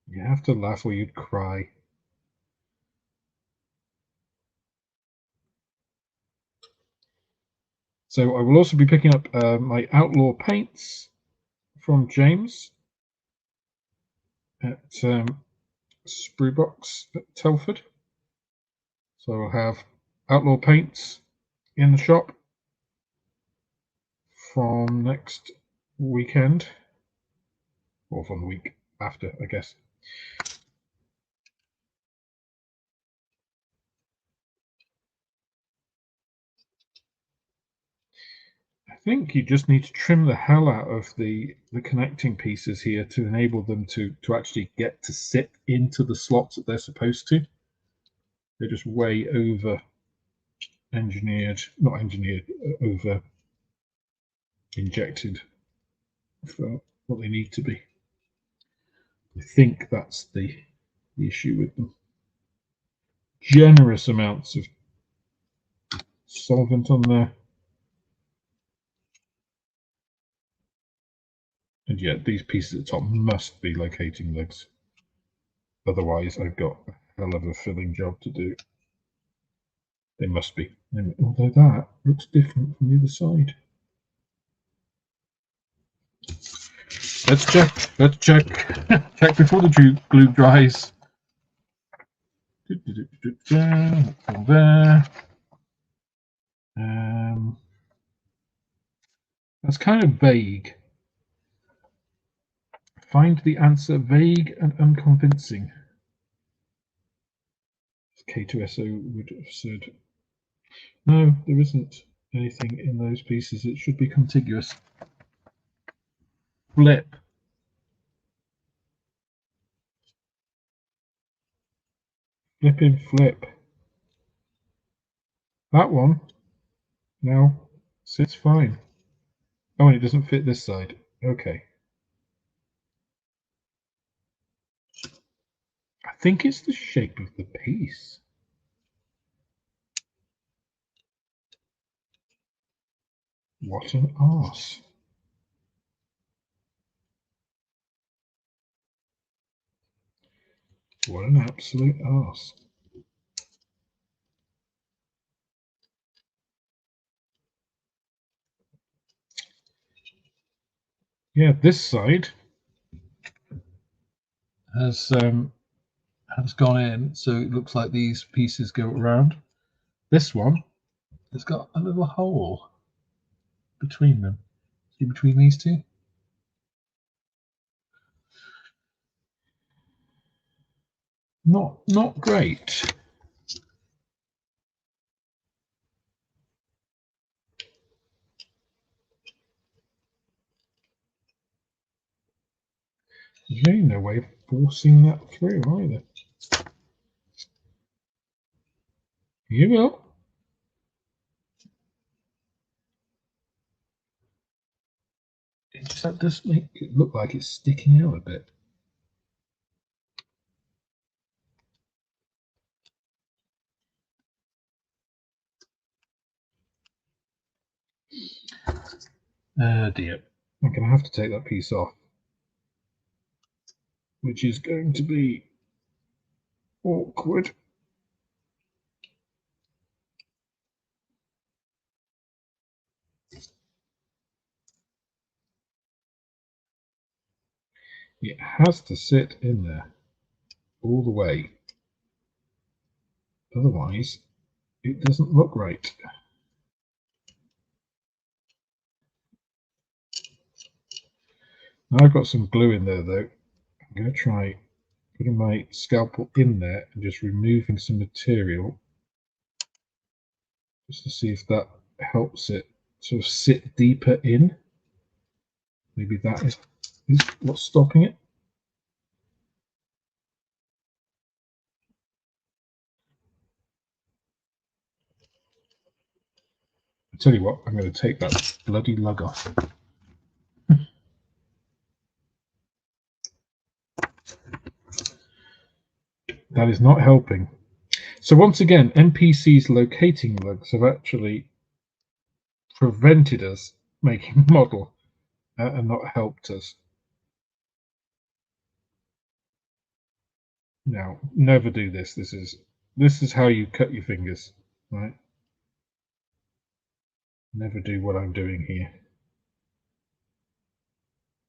You have to laugh or you'd cry. So I will also be picking up my Outlaw paints from James at Sprue Box at Telford. So I'll have Outlaw paints in the shop from next weekend, or from the week after, I guess. I think you just need to trim the hell out of the connecting pieces here to enable them to actually get to sit into the slots that they're supposed to. They're just way over engineered, not engineered, over injected for what they need to be. I think that's the issue with them. Generous amounts of solvent on there. And yet these pieces at the top must be locating legs. Otherwise, I've got a hell of a filling job to do. They must be. Although that looks different from the other side. Let's check. Let's check. Check before the glue dries. There. That's kind of vague. Find the answer vague and unconvincing. K2SO would have said. No, there isn't anything in those pieces. It should be contiguous. Flip. Flipping flip. That one now sits fine. Oh, and it doesn't fit this side. Okay. I think it's the shape of the piece. What an arse. What an absolute arse. Yeah, this side has gone in, so it looks like these pieces go around. This one has got a little hole between them. See between these two? Not great. There's really no way of forcing that through either. You will. That does make it look like it's sticking out a bit. Dear. I'm going to have to take that piece off, which is going to be awkward. It has to sit in there all the way. Otherwise, it doesn't look right. Now I've got some glue in there though. I'm going to try putting my scalpel in there and just removing some material just to see if that helps it sort of sit deeper in. Maybe that is what's stopping it. I tell you what, I'm going to take that bloody lug off. That is not helping. So once again, MPC's locating lugs have actually prevented us making a model and not helped us. Now, never do this. This is how you cut your fingers, right? Never do what I'm doing here.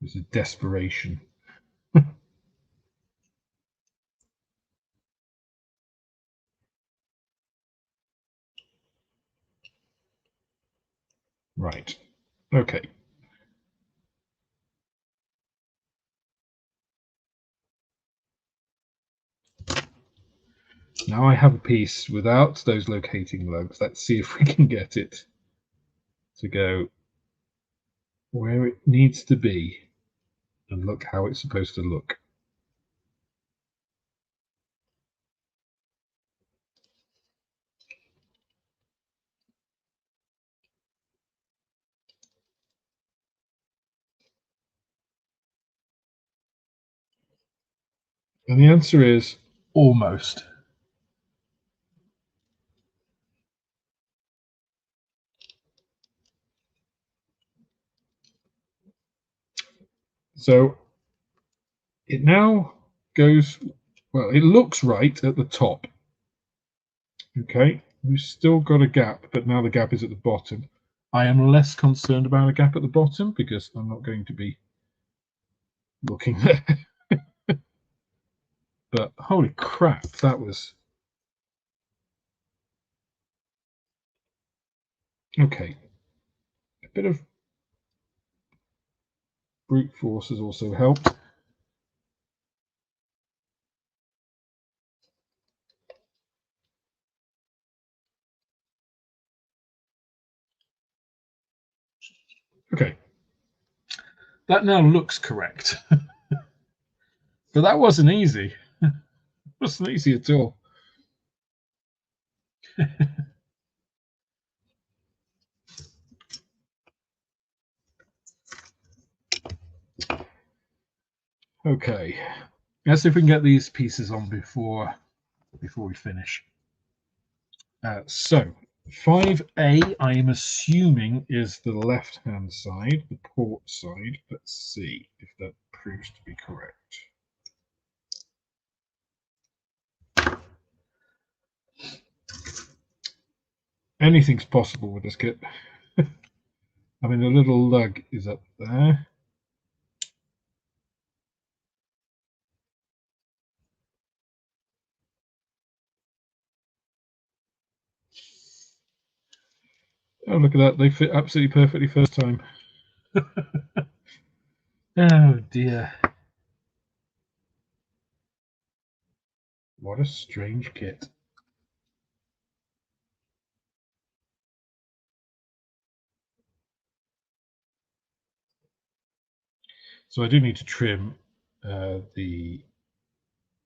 This is desperation. Right. Okay. Now I have a piece without those locating lugs. Let's see if we can get it to go where it needs to be and look how it's supposed to look. And the answer is almost. So it now goes, well, it looks right at the top. Okay, we've still got a gap, but now the gap is at the bottom. I am less concerned about a gap at the bottom because I'm not going to be looking there. But holy crap, that was... Okay. A bit of brute force has also helped. Okay, that now looks correct. But that wasn't easy. It wasn't easy at all. Okay, let's see if we can get these pieces on before we finish. So 5A, I am assuming, is the left-hand side, the port side. Let's see if that proves to be correct. Anything's possible with this kit. I mean, the little lug is up there. Oh, look at that. They fit absolutely perfectly first time. Oh, dear. What a strange kit. So I do need to trim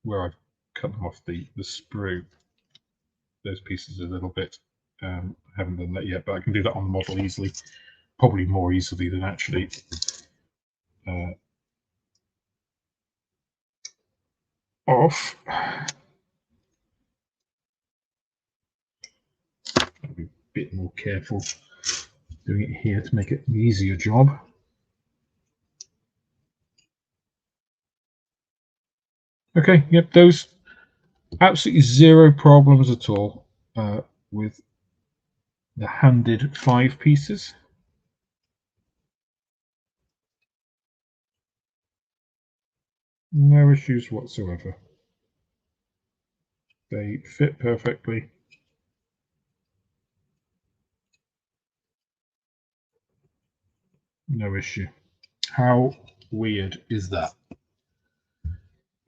where I've cut them off the sprue, those pieces a little bit. I haven't done that yet, but I can do that on the model easily, probably more easily than actually off. I'll be a bit more careful doing it here to make it an easier job. Okay, yep, those absolutely zero problems at all with the handed 5 pieces. No issues whatsoever. They fit perfectly. No issue. How weird is that?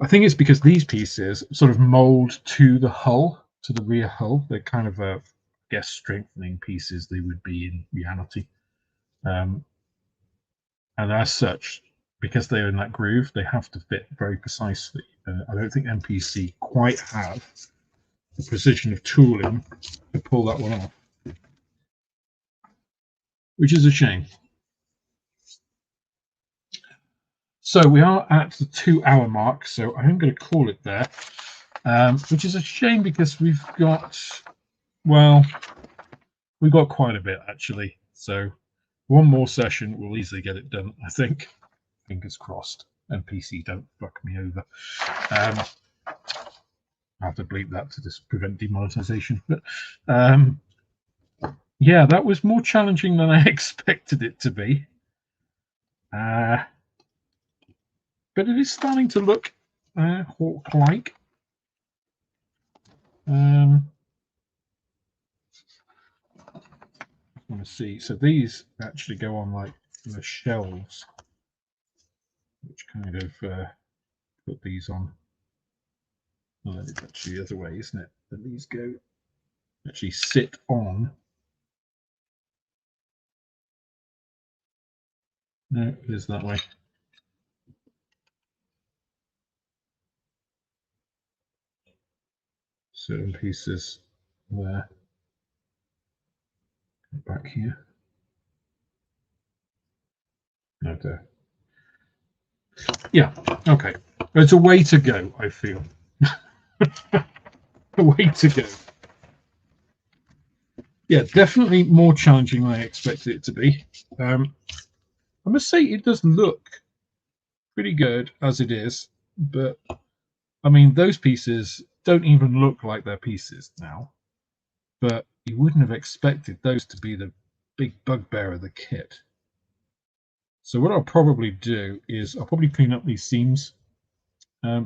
I think it's because these pieces sort of mold to the hull, to the rear hull. They're kind of, I guess, strengthening pieces they would be in reality. And as such, because they're in that groove, they have to fit very precisely. I don't think MPC quite have the precision of tooling to pull that one off, which is a shame. So we are at the 2-hour mark, so I'm going to call it there, which is a shame because we've got quite a bit actually. So one more session will easily get it done, I think. Fingers crossed. MPC don't fuck me over. I have to bleep that to just prevent demonetization. But yeah, that was more challenging than I expected it to be. But it is starting to look hawk-like. I want to see. So these actually go on like the shelves, which kind of put these on. Well, it's actually the other way, isn't it? That these go actually sit on. No, it is that way. Certain pieces there. Back here. No, there. Yeah, okay. It's a way to go, I feel. A way to go. Yeah, definitely more challenging than I expected it to be. I must say it does look pretty good as it is, but I mean, those pieces don't even look like they're pieces now, but you wouldn't have expected those to be the big bugbear of the kit. So what I'll probably do is I'll probably clean up these seams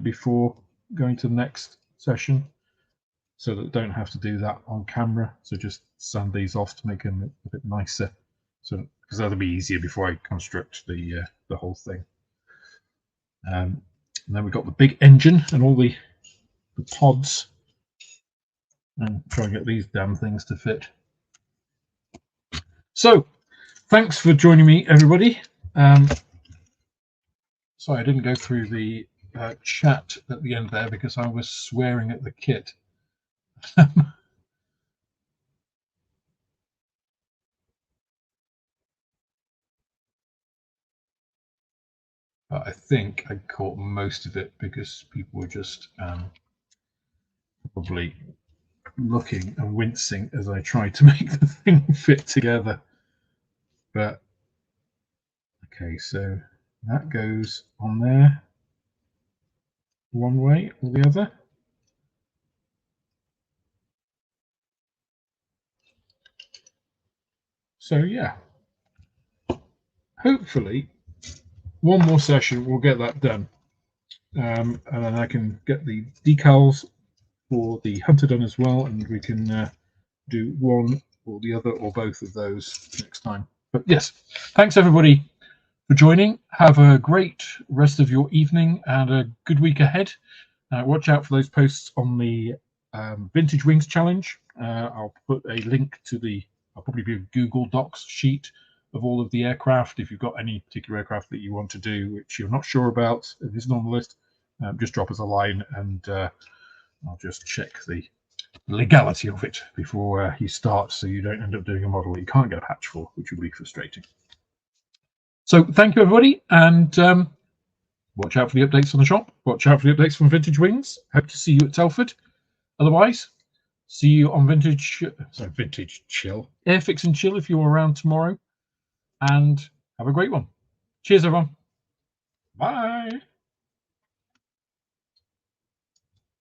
before going to the next session, so that I don't have to do that on camera. So just sand these off to make them a bit nicer. So because that'll be easier before I construct the whole thing. And then we've got the big engine and all the pods, and try and get these damn things to fit. So thanks for joining me, everybody. Sorry, I didn't go through the chat at the end there because I was swearing at the kit. But I think I caught most of it because people were just probably looking and wincing as I tried to make the thing fit together. But okay, so that goes on there one way or the other. So yeah, hopefully one more session we'll get that done, and then I can get the decals for the Hunter done as well, and we can do one or the other or both of those next time. But yes, thanks everybody for joining. Have a great rest of your evening and a good week ahead. Watch out for those posts on the Vintage Wings Challenge. I'll put a link to I'll probably be a Google Docs sheet of all of the aircraft. If you've got any particular aircraft that you want to do, which you're not sure about, it isn't on the list, just drop us a line and I'll just check the legality of it before you start, so you don't end up doing a model that you can't get a patch for, which would be frustrating. So thank you, everybody, and watch out for the updates on the shop. Watch out for the updates from Vintage Wings. Hope to see you at Telford. Otherwise, see you on Vintage Chill, Airfix and Chill if you're around tomorrow. And have a great one. Cheers, everyone. Bye.